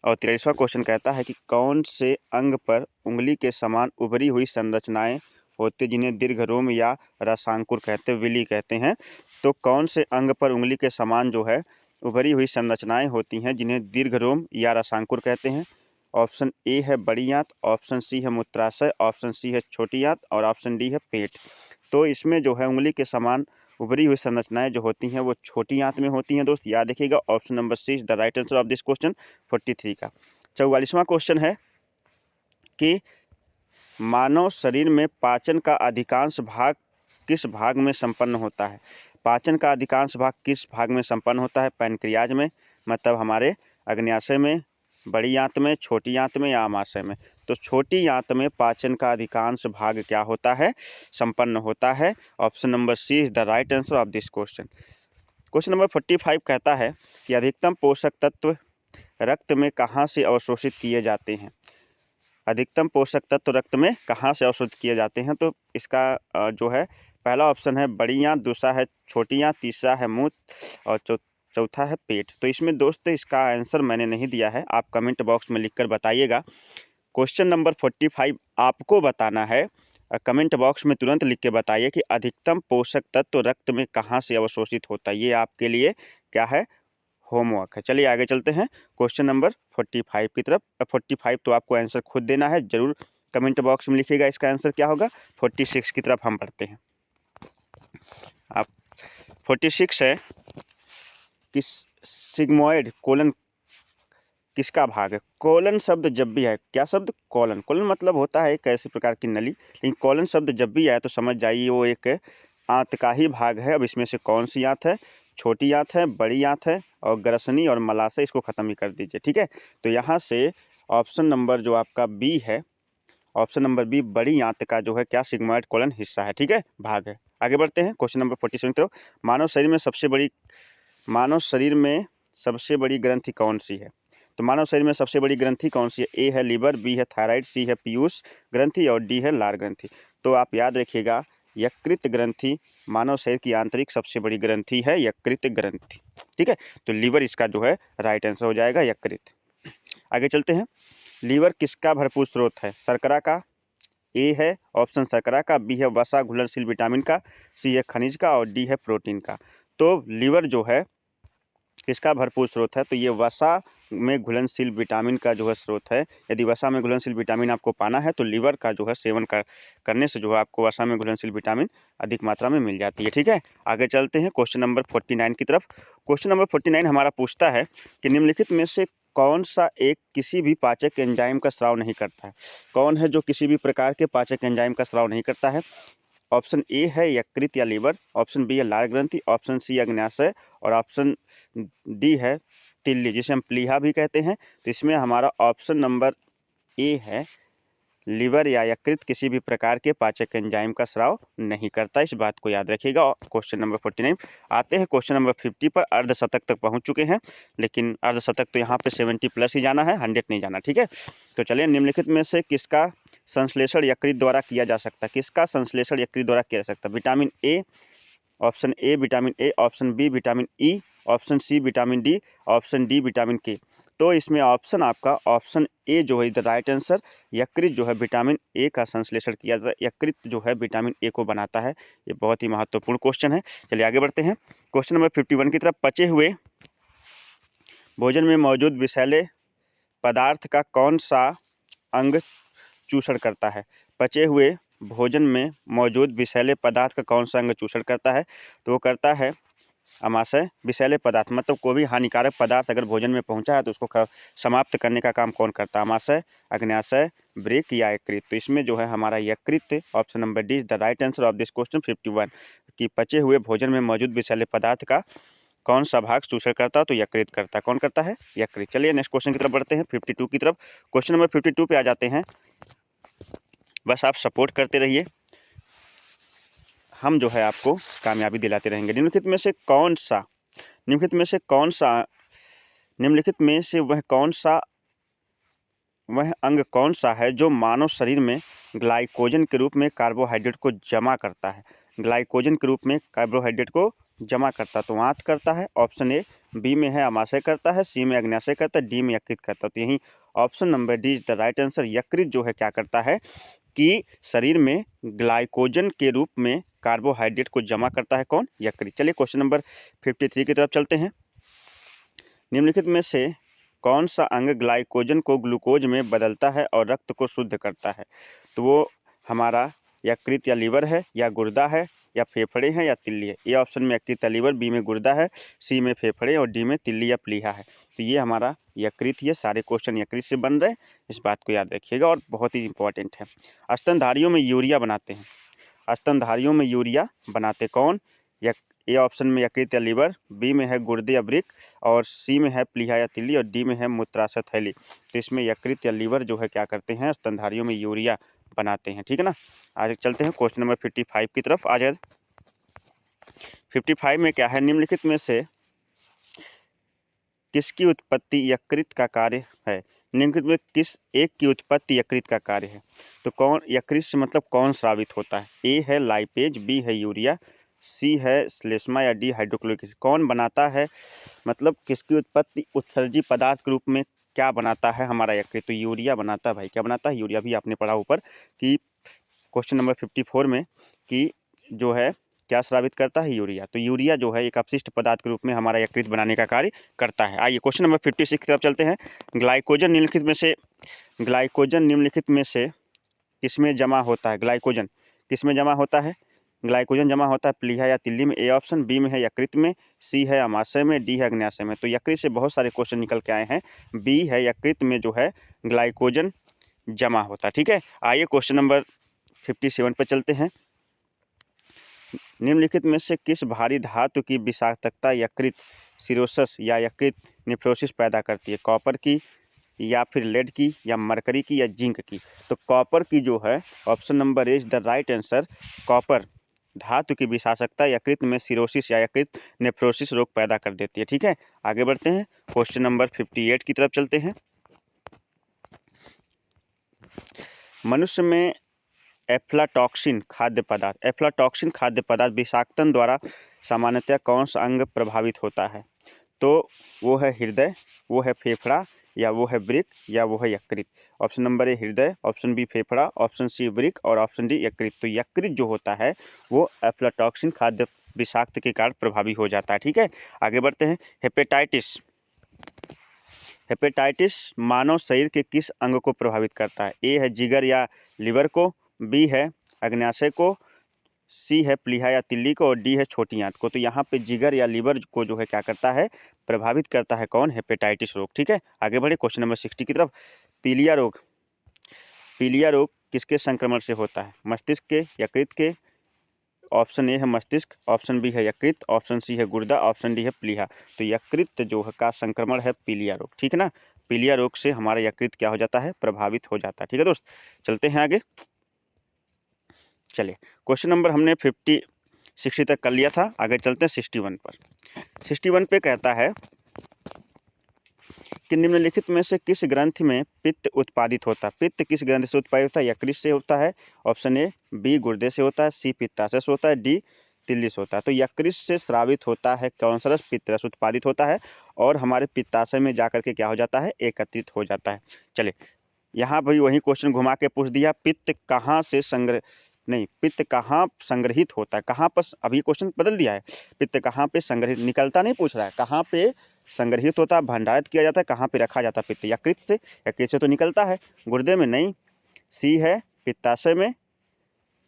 और 43वां क्वेश्चन कहता है कि कौन से अंग पर उंगली के समान उभरी हुई संरचनाएं होते हैं जिन्हें दीर्घरोम या रसांकुर कहते हैं, विली कहते हैं। तो कौन से अंग पर उंगली के समान जो है उभरी हुई संरचनाएं होती हैं जिन्हें दीर्घरोम या रसांकुर कहते हैं? ऑप्शन ए है बड़ी आंत, ऑप्शन सी है मूत्राशय, ऑप्शन सी है छोटी आंत और ऑप्शन डी है पेट। तो इसमें जो है उंगली के समान उभरी हुई संरचनाएं जो होती हैं वो छोटी आंत में होती हैं दोस्त, याद रखिएगा। Option number C is the right answer of this question 43 का। 44वां क्वेश्चन है कि मानव शरीर में पाचन का अधिकांश भाग किस भाग में संपन्न होता है? पाचन का अधिकांश भाग किस भाग में संपन्न होता है? पैनक्रियाज में, मतलब हमारे अग्न्याशय में, बड़ी आंत में, छोटी आंत में या आमाशय में? तो छोटी आंत में पाचन का अधिकांश भाग क्या होता है? संपन्न होता है। Option number C is the right answer of this question. Question number 45 कहता है कि अधिकतम पोषक तत्व रक्त में कहाँ से अवशोषित किए जाते हैं? अधिकतम पोषक तत्व रक्त में कहाँ से अवशोषित किए जाते हैं? तो इसका जो है पहला ऑप्शन है बड़ी आंत, दूसरा है छोटी आंत, तीसरा है मूत्र और चौथा है पेट। तो इसमें दोस्त इसका आंसर मैंने नहीं दिया है, आप कमेंट बॉक्स में लिखकर बताइएगा। क्वेश्चन नंबर 45 आपको बताना है, कमेंट बॉक्स में तुरंत लिख के बताइए कि अधिकतम पोषक तत्व रक्त में कहाँ से अवशोषित होता है। ये आपके लिए क्या है? होमवर्क है। चलिए आगे चलते हैं क्वेश्चन नंबर 45 की तरफ। 45 तो आपको आंसर खुद देना है, जरूर कमेंट बॉक्स में लिखिएगा इसका आंसर क्या होगा। 46 की तरफ हम बढ़ते हैं। आप 46 है कि सिग्मोइड कोलन किसका भाग है? कोलन शब्द जब भी है, क्या शब्द? कोलन। कोलन मतलब होता है एक ऐसी प्रकार की नली, लेकिन कोलन शब्द जब भी आए तो समझ जाइए वो एक आंत का ही भाग है। अब इसमें से कौन सी आंत है? छोटी आंत है, बड़ी आंत है और ग्रसनी और मलाशय, इसको ख़त्म ही कर दीजिए, ठीक है। तो यहाँ से ऑप्शन नंबर जो आपका बी है, ऑप्शन नंबर बी बड़ी आंत का जो है क्या सिग्मोइड कोलन हिस्सा है, ठीक है, भाग है। आगे बढ़ते हैं क्वेश्चन नंबर 47 की तरफ। मानव शरीर में सबसे बड़ी ग्रंथि कौन सी है? तो मानव शरीर में सबसे बड़ी ग्रंथि कौन सी है? ए है लीवर, बी है थायराइड, सी है पीयूष ग्रंथि और डी है लार ग्रंथि। तो आप याद रखिएगा यकृत ग्रंथि मानव शरीर की आंतरिक सबसे बड़ी ग्रंथि है, यकृत ग्रंथि, ठीक है। तो लीवर इसका जो है राइट आंसर हो जाएगा, यकृत। आगे चलते हैं। लीवर किसका भरपूर स्रोत है? शर्करा का, ए है ऑप्शन शर्करा का, बी है वसा घुलनशील विटामिन का, सी है खनिज का और डी है प्रोटीन का। तो लीवर जो है किसका भरपूर स्रोत है? तो ये वसा में घुलनशील विटामिन का जो है स्रोत है। यदि वसा में घुलनशील विटामिन आपको पाना है तो लीवर का जो है सेवन करने से जो है आपको वसा में घुलनशील विटामिन अधिक मात्रा में मिल जाती है, ठीक है। आगे चलते हैं क्वेश्चन नंबर 49 की तरफ। क्वेश्चन नंबर 49 हमारा पूछता है कि निम्नलिखित में से कौन सा एक किसी भी पाचक एंजाइम का स्राव नहीं करता है? कौन है जो किसी भी प्रकार के पाचक एंजाइम का स्राव नहीं करता है? ऑप्शन ए है यकृत या लीवर, ऑप्शन बी है लार ग्रंथि, ऑप्शन सी अग्न्याशय और ऑप्शन डी है तिल्ली, जिसे हम प्लीहा भी कहते हैं। तो इसमें हमारा ऑप्शन नंबर ए है लीवर या यकृत किसी भी प्रकार के पाचक एंजाइम का स्राव नहीं करता, इस बात को याद रखिएगा। क्वेश्चन नंबर 49 आते हैं क्वेश्चन नंबर 50 पर। अर्धशतक तक पहुंच चुके हैं, लेकिन अर्धशतक तो यहाँ पे 70 प्लस ही जाना है, 100 नहीं जाना, ठीक है। तो चलिए निम्नलिखित में से किसका संश्लेषण यकृत द्वारा किया जा सकता है? किसका संश्लेषण यकृत द्वारा किया जा सकता है? Vitamin A, option A vitamin A, option B vitamin E, option C vitamin D, option D vitamin K. तो इसमें ऑप्शन आपका ऑप्शन ए जो है द राइट आंसर, यकृत जो है विटामिन ए का संश्लेषण किया जाता है, यकृत जो है विटामिन ए को बनाता है। ये बहुत ही महत्वपूर्ण क्वेश्चन है। चलिए आगे बढ़ते हैं क्वेश्चन नंबर 51 की तरफ। पचे हुए भोजन में मौजूद विषैले पदार्थ का कौन सा अंग चूषण करता है? पचे हुए भोजन में मौजूद विषैले पदार्थ का कौन सा अंग चूषण करता है? तो वो करता है आमाशय। विषैले पदार्थ मतलब कोई भी हानिकारक पदार्थ अगर भोजन में पहुंचा है तो उसको समाप्त करने का काम कौन करता है? आमाशय, अग्न्याशय, वृक्क या यकृत। तो इसमें जो है हमारा यकृत, option number D is the right answer of this question 51 कि पचे हुए भोजन में मौजूद विषैले पदार्थ का कौन सा भाग चूषण करता है? तो यकृत करता है। कौन करता है? यकृत। चलिए नेक्स्ट क्वेश्चन की तरफ बढ़ते हैं 52 की तरफ। क्वेश्चन नंबर 52 पे आ जाते हैं। बस आप सपोर्ट करते रहिए, हम जो है आपको कामयाबी दिलाते रहेंगे। निम्नलिखित में से वह अंग कौन सा है जो मानव शरीर में ग्लाइकोजन के रूप में कार्बोहाइड्रेट को जमा करता है? ग्लाइकोजन के रूप में कार्बोहाइड्रेट को जमा करता है। तो आंत करता है, ऑप्शन ए, बी में है आमाशय करता है, सी में अग्न्याशय करता है, डी में यकृत करता है। तो यही option number D is the right answer, यकृत जो है क्या करता है कि शरीर में ग्लाइकोजन के रूप में कार्बोहाइड्रेट को जमा करता है कौन? यकृत। चलिए क्वेश्चन नंबर 53 की तरफ चलते हैं। निम्नलिखित में से कौन सा अंग ग्लाइकोजन को ग्लूकोज में बदलता है और रक्त को शुद्ध करता है? तो वो हमारा यकृत या लीवर है, या गुर्दा है, या फेफड़े हैं, या तिल्ली है। ए ऑप्शन में यकृत या लीवर, बी में गुर्दा है, सी में फेफड़े और डी में तिल्ली या प्लीहा है। तो ये हमारा यकृत, ये सारे क्वेश्चन यकृत से बन रहे हैं, इस बात को याद रखिएगा और बहुत ही इंपॉर्टेंट है। स्तनधारियों में यूरिया बनाते हैं, स्तनधारियों में यूरिया बनाते कौन? ए ऑप्शन में यकृत या लीवर, बी में है गुर्दे या वृक्क, और सी में है प्लीहा या तिल्ली, और डी में है मूत्राशय थैली। तो इसमें यकृत या लीवर जो है क्या करते हैं? स्तनधारियों में यूरिया बनाते हैं। ठीक है ना। आगे चलते हैं क्वेश्चन नंबर 55 की तरफ। आ जाए 55 में क्या है? निम्नलिखित में से किसकी उत्पत्ति यकृत का कार्य है? निम्नलिखित में किस एक की उत्पत्ति यकृत का कार्य है? तो कौन यकृत से मतलब कौन स्रावित होता है? ए है लाइपेज, बी है यूरिया, सी है श्लेष्मा, या डी हाइड्रोक्लोरिक एसिड। कौन बनाता है, मतलब किसकी उत्पत्ति उत्सर्जी पदार्थ के रूप में क्या बनाता है हमारा यकृत? तो यूरिया बनाता है भाई। क्या बनाता है? यूरिया। भी आपने पढ़ा ऊपर कि क्वेश्चन नंबर 54 में कि जो है क्या स्रावित करता है? यूरिया। तो यूरिया जो है एक अपशिष्ट पदार्थ के रूप में हमारा यकृत बनाने का कार्य करता है। आइए क्वेश्चन नंबर 56 की तरफ चलते हैं। ग्लाइकोजन निम्नलिखित में से किसमें जमा होता है? ग्लाइकोजन किसमें जमा होता है? ग्लाइकोजन जमा होता है प्लीहा या तिल्ली में, ए ऑप्शन, बी में है यकृत में, सी है अमाशय में, डी है अग्न्याशय में। तो यकृत से बहुत सारे क्वेश्चन निकल के आए हैं, बी है यकृत में जो है ग्लाइकोजन जमा होता है। ठीक है। आइए क्वेश्चन नंबर 57 पर चलते हैं। निम्नलिखित में से किस भारी धातु की विषाक्तता यकृत सिरोसिस या यकृत नेफ्रोसिस पैदा करती है? कॉपर की, या फिर लेड की, या मरकरी की, या जिंक की? तो कॉपर की जो है option number is the right answer. Copper धातु की विषाक्तता यकृत में सिरोसिस या यकृत नेफ्रोसिस रोग पैदा कर देती है। ठीक है। आगे बढ़ते हैं क्वेश्चन नंबर 58 की तरफ चलते हैं। मनुष्य में एफ्लाटॉक्सिन खाद्य पदार्थ विषाक्तन द्वारा सामान्यतः कौन सा अंग प्रभावित होता है? तो वो है हृदय, वो है फेफड़ा, या वो है वृक्क, या वो है यकृत। ऑप्शन नंबर ए हृदय, ऑप्शन बी फेफड़ा, ऑप्शन सी वृक्क और ऑप्शन डी यकृत। तो यकृत जो होता है वो एफ्लाटॉक्सिन खाद्य विषाक्त के कारण प्रभावी हो जाता है। ठीक है। आगे बढ़ते हैं। हेपेटाइटिस मानव शरीर के किस अंग को प्रभावित करता है? ए है जिगर या लीवर को, बी है अग्न्याशय को, सी है प्लीहा या तिल्ली को, और डी है छोटी आंत को। तो यहाँ पे जिगर या लीवर को जो है क्या करता है? प्रभावित करता है कौन? हेपेटाइटिस रोग। ठीक है। आगे बढ़े क्वेश्चन नंबर 60 की तरफ। पीलिया रोग किसके संक्रमण से होता है? मस्तिष्क के, यकृत के? ऑप्शन ए है मस्तिष्क, ऑप्शन बी है यकृत, ऑप्शन सी है गुर्दा, ऑप्शन डी है प्लीहा। तो यकृत जो है का संक्रमण है पीलिया रोग। ठीक है ना। पीलिया रोग से हमारा यकृत क्या हो जाता है? प्रभावित हो जाता है। ठीक है दोस्त, चलते हैं आगे। चलिए क्वेश्चन नंबर हमने 60 तक कर लिया था, आगे चलते हैं 61 पर। 61 पे कहता है कि निम्नलिखित में से किस ग्रंथि में पित्त उत्पादित होता है? पित्त किस ग्रंथि से उत्पादित होता है? यकृत से होता है, ऑप्शन ए, बी गुर्दे से होता है, सी पित्ताशय से होता है, डी तिल्ली से होता है। तो यकृत से स्रावित होता है कौन सा रस? पित्त रस उत्पादित होता है और हमारे पित्ताशय में जाकर के क्या हो जाता है? एकत्रित हो जाता है। चलिए यहाँ भाई वही क्वेश्चन घुमा के पूछ दिया, पित्त कहाँ संग्रहित होता है? कहाँ पर? अभी क्वेश्चन बदल दिया है, पित्त कहाँ पे संग्रहित, निकलता नहीं पूछ रहा है, कहाँ पे संग्रहित होता है, भंडारित किया जाता है, कहाँ पे रखा जाता है पित्त? यकृत से तो निकलता है, गुर्दे में नहीं। सी है पित्ताशय में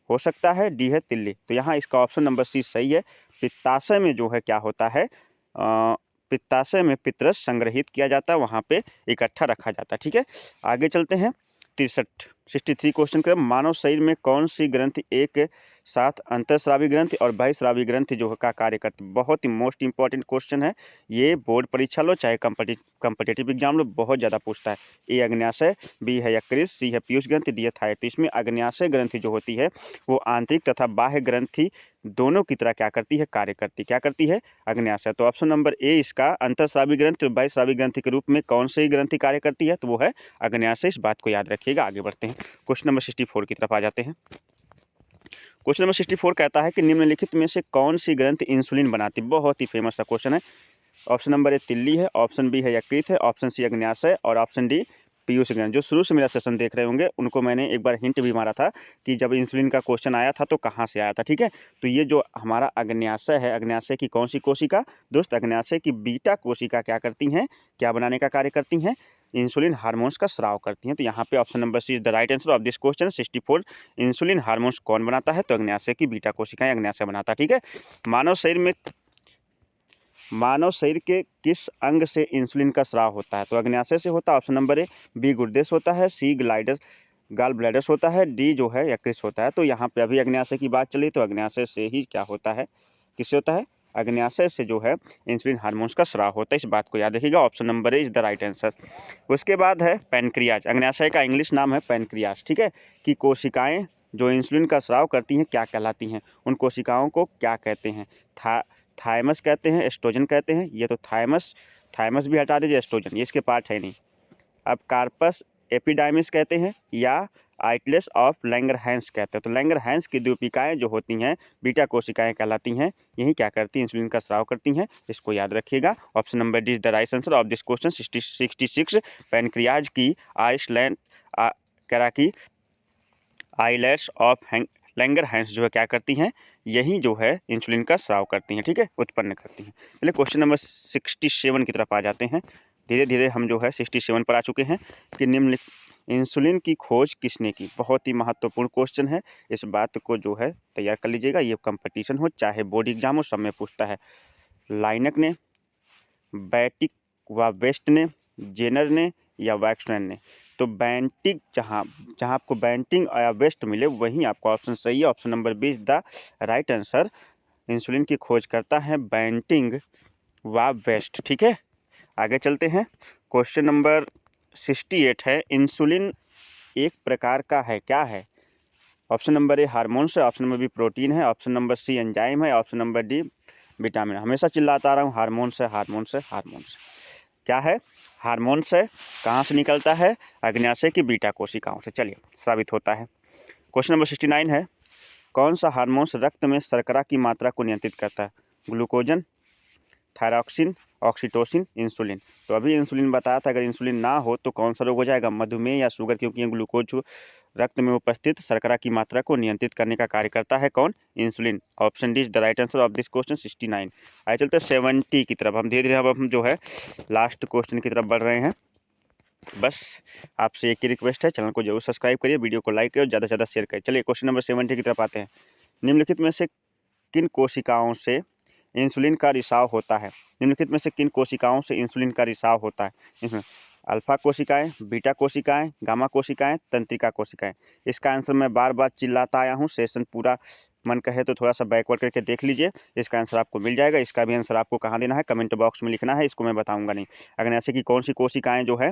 हो सकता है, डी है तिल्ली। तो यहाँ इसका ऑप्शन नंबर सी सही है। पित्ताशय में जो है क्या होता है? पित्ताशय में पित्तरस संग्रहित किया जाता है, वहाँ पे इकट्ठा रखा जाता है। ठीक है। आगे चलते हैं 63 क्वेश्चन कर। मानव शरीर में कौन सी ग्रंथि एक साथ अंतःस्रावी ग्रंथि और बहिःस्रावी ग्रंथि जो का कार्य करती? बहुत ही मोस्ट इंपॉर्टेंट क्वेश्चन है ये, बोर्ड परीक्षा लो चाहे कम्पिटिटिव एग्जाम लो, बहुत ज़्यादा पूछता है। ए अग्न्याशय, बी है यकृत, सी है पीयूष ग्रंथि, डी है थायराइड। तो इसमें अग्न्याशय ग्रंथि जो होती है वो आंतरिक तथा बाह्य ग्रंथि दोनों की तरह क्या करती है? कार्य करती। क्या करती है? अग्न्याशय। तो ऑप्शन नंबर ए इसका अंतःस्रावी ग्रंथि और बहिःस्रावी ग्रंथि के रूप में कौन सी ग्रंथि कार्य करती है? तो वो है अग्न्याशय। इस बात को याद रखिएगा। आगे बढ़ते हैं क्वेश्चन नंबर 64 की तरफ आ जाते हैं। क्वेश्चन नंबर 64 कहता है कि निम्नलिखित में से कौन सी ग्रंथि इंसुलिन बनाती? बहुत ही फेमस सा क्वेश्चन है। ऑप्शन नंबर ए तिल्ली है, ऑप्शन बी है यकृत है, ऑप्शन सी अग्न्याशय और ऑप्शन डी पीयूष ज्ञान, जो शुरू से मेरा सेशन देख रहे होंगे उनको मैंने एक बार हिंट भी मारा था कि जब इंसुलिन का क्वेश्चन आया था तो कहाँ से आया था, ठीक है। तो ये जो हमारा अग्न्याशय है, अग्न्याशय की कौन सी कोशिका दोस्त, अग्न्याशय की बीटा कोशिका क्या करती हैं, क्या बनाने का कार्य करती हैं, इंसुलिन हार्मोन्स का स्राव करती हैं। तो यहाँ पे option number C is the right answer of this question 64। Insulin hormones कौन बनाता है, तो अग्न्याशय की बीटा कोशिकाएं अग्न्याशय बनाता है, ठीक है। मानव शरीर के किस अंग से इंसुलिन का स्राव होता है, तो अग्न्याशय से होता है, ऑप्शन नंबर ए। बी गुर्दे से होता है, सी गाल ब्लैडर से होता है, डी जो है यकृत से होता है। तो यहाँ पे अभी अग्न्याशय की बात चली तो अग्न्याशय से ही क्या होता है, किससे होता है, अग्न्याशय से जो है इंसुलिन हार्मोन्स का स्राव होता है। इस बात को याद रखिएगा, option number A is the right answer. उसके बाद है पैनक्रियाज, अग्न्याशय का इंग्लिश नाम है पैनक्रियाज, ठीक है। कि कोशिकाएं जो इंसुलिन का स्राव करती हैं क्या कहलाती हैं, उन कोशिकाओं को क्या कहते हैं, थाइमस कहते हैं, एस्ट्रोजन कहते हैं। ये तो थाइमस भी हटा दीजिए, एस्ट्रोजन ये इसके पार्ट है नहीं। अब कार्पस एपिडाइमिस कहते हैं या आइटलेस ऑफ लैंगरहैंस कहते हैं। तो लैंगरहैंस की द्वीपिकाएं जो होती हैं बीटा कोशिकाएं कहलाती हैं, यही क्या करती हैं, इंसुलिन का स्राव करती हैं। इसको याद रखिएगा, option number D is the right answer of this question 66। Pancreas की आइलेट्स ऑफ लैंगरहैंस जो है क्या करती हैं, यही जो है इंसुलिन का स्राव करती हैं, ठीक है, उत्पन्न करती हैं। चलिए क्वेश्चन नंबर 67 की तरफ आ जाते हैं। धीरे धीरे हम जो है 67 पर आ चुके हैं कि निम्नलिखित इंसुलिन की खोज किसने की। बहुत ही महत्वपूर्ण क्वेश्चन है, इस बात को जो है तैयार कर लीजिएगा। ये कंपटीशन हो चाहे बोर्ड एग्जाम हो, सब में पूछता है। लाइनक ने, बैटिक व वेस्ट ने, जेनर ने या वैक्समैन ने। तो बैंटिक जहाँ आपको बैंटिंग या वेस्ट मिले वहीं आपका ऑप्शन सही है, option number B is the right answer. Insulin की खोज करता है बैंटिंग व वेस्ट, ठीक है। आगे चलते हैं, क्वेश्चन नंबर 68 है, इंसुलिन एक प्रकार का है, क्या है, ऑप्शन नंबर ए हार्मोन्स है, ऑप्शन नंबर बी प्रोटीन है, ऑप्शन नंबर सी एंजाइम है, ऑप्शन नंबर डी विटामिन। हमेशा चिल्लाता आ रहा हूँ हार्मोन्स है, हार्मोन्स है, हार्मोन्स क्या है, हार्मोन्स है। कहाँ से निकलता है, अग्न्याशय की बीटा कोशिकाओं से। चलिए साबित होता है। क्वेश्चन नंबर 69 है, कौन सा हार्मोन्स रक्त में शर्करा की मात्रा को नियंत्रित करता है, ग्लूकोजन, थायरॉक्सिन, ऑक्सीटोसिन, इंसुलिन। तो अभी इंसुलिन बताया था, अगर इंसुलिन ना हो तो कौन सा रोग हो जाएगा, मधुमेह या शुगर, क्योंकि ये ग्लूकोज रक्त में उपस्थित शर्करा की मात्रा को नियंत्रित करने का कार्य करता है कौन, insulin. Option D is the right answer of this question 69। आए चलते हैं 70 की तरफ। हम धीरे धीरे अब हम जो है लास्ट क्वेश्चन की तरफ बढ़ रहे हैं। बस आपसे एक ही रिक्वेस्ट है, चैनल को जरूर सब्सक्राइब करिए, वीडियो को लाइक करिए और ज़्यादा से ज़्यादा शेयर करिए। चलिए क्वेश्चन नंबर 70 की तरफ आते हैं। निम्नलिखित में से किन कोशिकाओं से इंसुलिन का रिसाव होता है, निम्नलिखित में से किन कोशिकाओं से इंसुलिन का रिसाव होता है, इसमें अल्फा कोशिकाएं, बीटा कोशिकाएं, गामा कोशिकाएं, तंत्रिका कोशिकाएं। इसका आंसर मैं बार बार चिल्लाता आया हूं, सेशन पूरा मन कहे तो थोड़ा सा बैकवर्ड करके देख लीजिए, इसका आंसर आपको मिल जाएगा। इसका भी आंसर आपको कहाँ देना है, कमेंट बॉक्स में लिखना है, इसको मैं बताऊंगा नहीं। अगर ऐसे की कौन सी कोशिकाएं जो है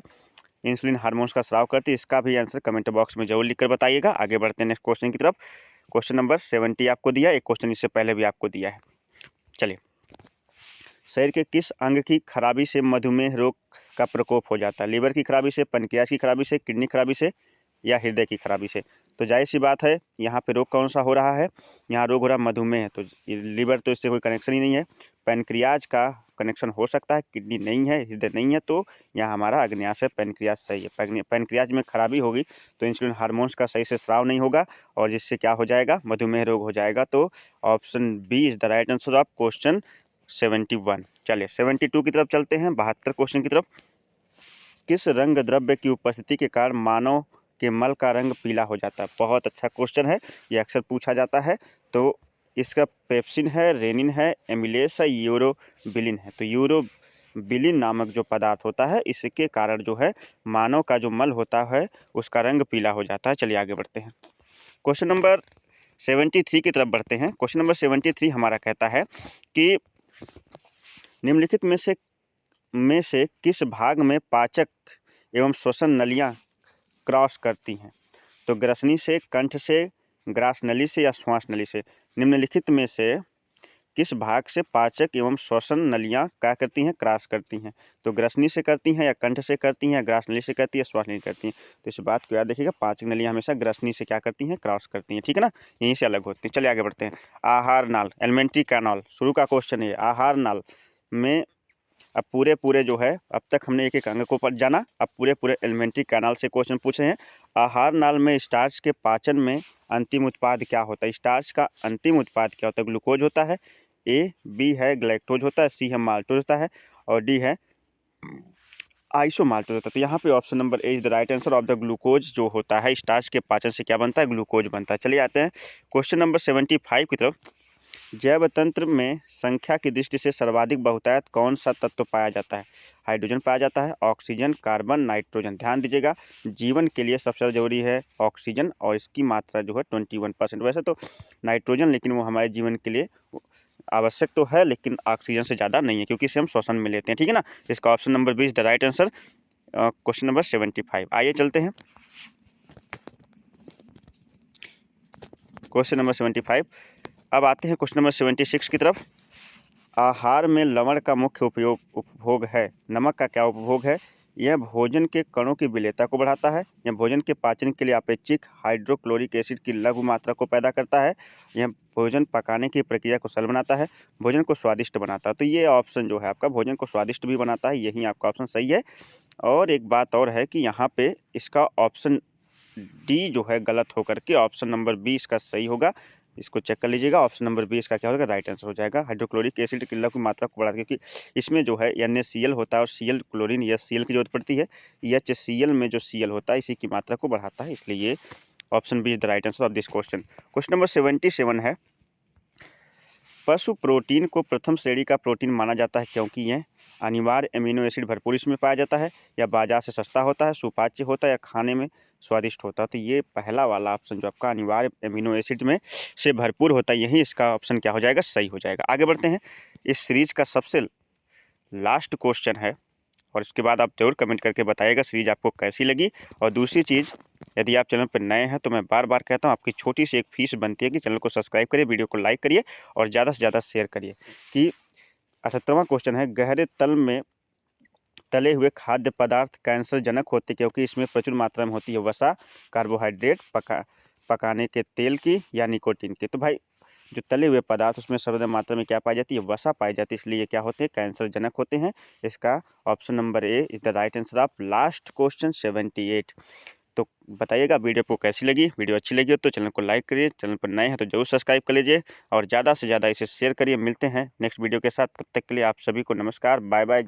इंसुलिन हार्मोन्स का स्राव करती है, इसका भी आंसर कमेंट बॉक्स में जरूर लिखकर बताइएगा। आगे बढ़ते हैं नेक्स्ट क्वेश्चन की तरफ। क्वेश्चन नंबर 70 आपको दिया, एक क्वेश्चन इससे पहले भी आपको दिया है। चलिए, शरीर के किस अंग की खराबी से मधुमेह रोग का प्रकोप हो जाता है, लीवर की खराबी से, पनक्रियाज की खराबी से, किडनी खराबी से या हृदय की खराबी से। तो जाहिर सी बात है यहाँ पे रोग कौन सा हो रहा है, यहाँ रोग हो रहा है मधुमेह है, तो लीवर तो इससे कोई कनेक्शन ही नहीं है। पैनक्रियाज का कनेक्शन हो सकता है, किडनी नहीं है, हृदय नहीं है, तो यहाँ हमारा अग्न्याशय पैनक्रियाज सही है। पैनक्रियाज में खराबी होगी तो इंसुलिन हार्मोन्स का सही से स्राव नहीं होगा और जिससे क्या हो जाएगा, मधुमेह रोग हो जाएगा। तो option B is the right answer of question 71। चलिए 72 की तरफ चलते हैं, 72 क्वेश्चन की तरफ। किस रंग द्रव्य की उपस्थिति के कारण मानव के मल का रंग पीला हो जाता है। बहुत अच्छा क्वेश्चन है, ये अक्सर पूछा जाता है। तो इसका पेप्सिन है, रेनिन है, एमिलेस है, यूरोबिलिन है। तो यूरोबिलिन नामक जो पदार्थ होता है, इसके कारण जो है मानव का जो मल होता है उसका रंग पीला हो जाता है। चलिए आगे बढ़ते हैं, क्वेश्चन नंबर 73 की तरफ बढ़ते हैं। क्वेश्चन नंबर 73 हमारा कहता है कि निम्नलिखित में से किस भाग में पाचक एवं श्वसन नलियां क्रॉस करती हैं। तो ग्रसनी से, कंठ से, ग्रास नली से या श्वास नली से। निम्नलिखित में से किस भाग से पाचक एवं श्वसन नलियां क्या करती हैं, क्रॉस करती हैं। तो ग्रसनी से करती हैं या कंठ से करती हैं या ग्रास नली से करती है, श्वास नली करती हैं। तो इस बात को याद रखिएगा, पाचक नलियां हमेशा ग्रसनी से क्या करती हैं, क्रॉस करती हैं, ठीक है ना, यहीं से अलग होती हैं। चलिए आगे बढ़ते हैं। आहार नाल, एलिमेंट्री कैनाल, शुरू का क्वेश्चन है। आहार नाल में अब पूरे जो है अब तक हमने एक एक अंग को पर जाना, अब पूरे एलिमेंट्री कैनाल से क्वेश्चन पूछे हैं। आहार नाल में स्टार्च के पाचन में अंतिम उत्पाद क्या होता है? स्टार्च का अंतिम उत्पाद क्या होता है? ग्लूकोज होता है, ए, बी है ग्लैक्टोज होता है, सी है माल्टोज होता है और डी है आइसोमाल्टोज होता है। तो यहाँ पे option number A is the right answer of the glucose जो होता है स्टार्च के पाचन से क्या बनता है? ग्लूकोज बनता है। चलिए आते हैं क्वेश्चन नंबर 75 की तरफ। जैव तंत्र में संख्या की दृष्टि से सर्वाधिक बहुतायत कौन सा तत्व पाया जाता है? हाइड्रोजन पाया जाता है, ऑक्सीजन, कार्बन, नाइट्रोजन। ध्यान दीजिएगा, जीवन के लिए सबसे ज़्यादा जरूरी है ऑक्सीजन और इसकी मात्रा जो है 21%। वैसे तो नाइट्रोजन, लेकिन वो हमारे जीवन के लिए आवश्यक तो है लेकिन ऑक्सीजन से ज़्यादा नहीं है क्योंकि इसे हम श्वसन में लेते हैं। ठीक है ना, इसका option number B is the right answer question number 75। आइए चलते हैं क्वेश्चन नंबर 75। अब आते हैं क्वेश्चन नंबर 76 की तरफ। आहार में लवण का मुख्य उपभोग है। नमक का क्या उपभोग है? यह भोजन के कणों की विलेयता को बढ़ाता है, यह भोजन के पाचन के लिए अपेक्षित हाइड्रोक्लोरिक एसिड की लघु मात्रा को पैदा करता है, यह भोजन पकाने की प्रक्रिया को सरल बनाता है, भोजन को स्वादिष्ट बनाता है। तो ये ऑप्शन जो है आपका भोजन को स्वादिष्ट भी बनाता है, यही आपका ऑप्शन सही है। और एक बात और है कि यहाँ पे इसका ऑप्शन डी जो है गलत होकर के ऑप्शन नंबर बी इसका सही होगा। इसको चेक कर लीजिएगा, ऑप्शन नंबर बी इसका क्या होगा? राइट आंसर हो जाएगा। हाइड्रोक्लोरिक एसिड की लघु मात्रा को बढ़ाती है क्योंकि इसमें जो है NaCl होता है और Cl क्लोरीन या Cl की जरूरत पड़ती है। HCl में जो Cl होता है इसी की मात्रा को बढ़ाता है, इसलिए ये option B is the right answer of this question. Question number 77 है। पशु प्रोटीन को प्रथम श्रेणी का प्रोटीन माना जाता है क्योंकि यह अनिवार्य एमिनो एसिड भरपूर इसमें पाया जाता है, या बाजार से सस्ता होता है, सुपाच्य होता है या खाने में स्वादिष्ट होता है। तो ये पहला वाला ऑप्शन जो आपका अनिवार्य एमिनो एसिड में से भरपूर होता है, यही इसका ऑप्शन क्या हो जाएगा? सही हो जाएगा। आगे बढ़ते हैं, इस सीरीज का सबसे लास्ट क्वेश्चन है और इसके बाद आप जरूर कमेंट करके बताइएगा सीरीज आपको कैसी लगी। और दूसरी चीज़, यदि आप चैनल पर नए हैं तो मैं बार बार कहता हूं आपकी छोटी सी एक फीस बनती है कि चैनल को सब्सक्राइब करिए, वीडियो को लाइक करिए और ज़्यादा से ज़्यादा शेयर करिए। कि 78वां क्वेश्चन है, गहरे तल में तले हुए खाद्य पदार्थ कैंसर जनक होते क्योंकि इसमें प्रचुर मात्रा में होती है वसा, कार्बोहाइड्रेट, पकाने के तेल की या निकोटीन की। तो भाई जो तले हुए पदार्थ उसमें सर्वाधिक मात्रा में क्या पाई जाती है? वसा पाई जाती है, इसलिए ये क्या होते हैं? कैंसर जनक होते हैं। इसका option number A is the right answer of last question 78। तो बताइएगा वीडियो को कैसी लगी। वीडियो अच्छी लगी हो तो चैनल को लाइक करिए, चैनल पर नए हैं तो जरूर सब्सक्राइब कर लीजिए और ज़्यादा से ज़्यादा इसे शेयर करिए। मिलते हैं नेक्स्ट वीडियो के साथ, तब तक के लिए आप सभी को नमस्कार, बाय बाय।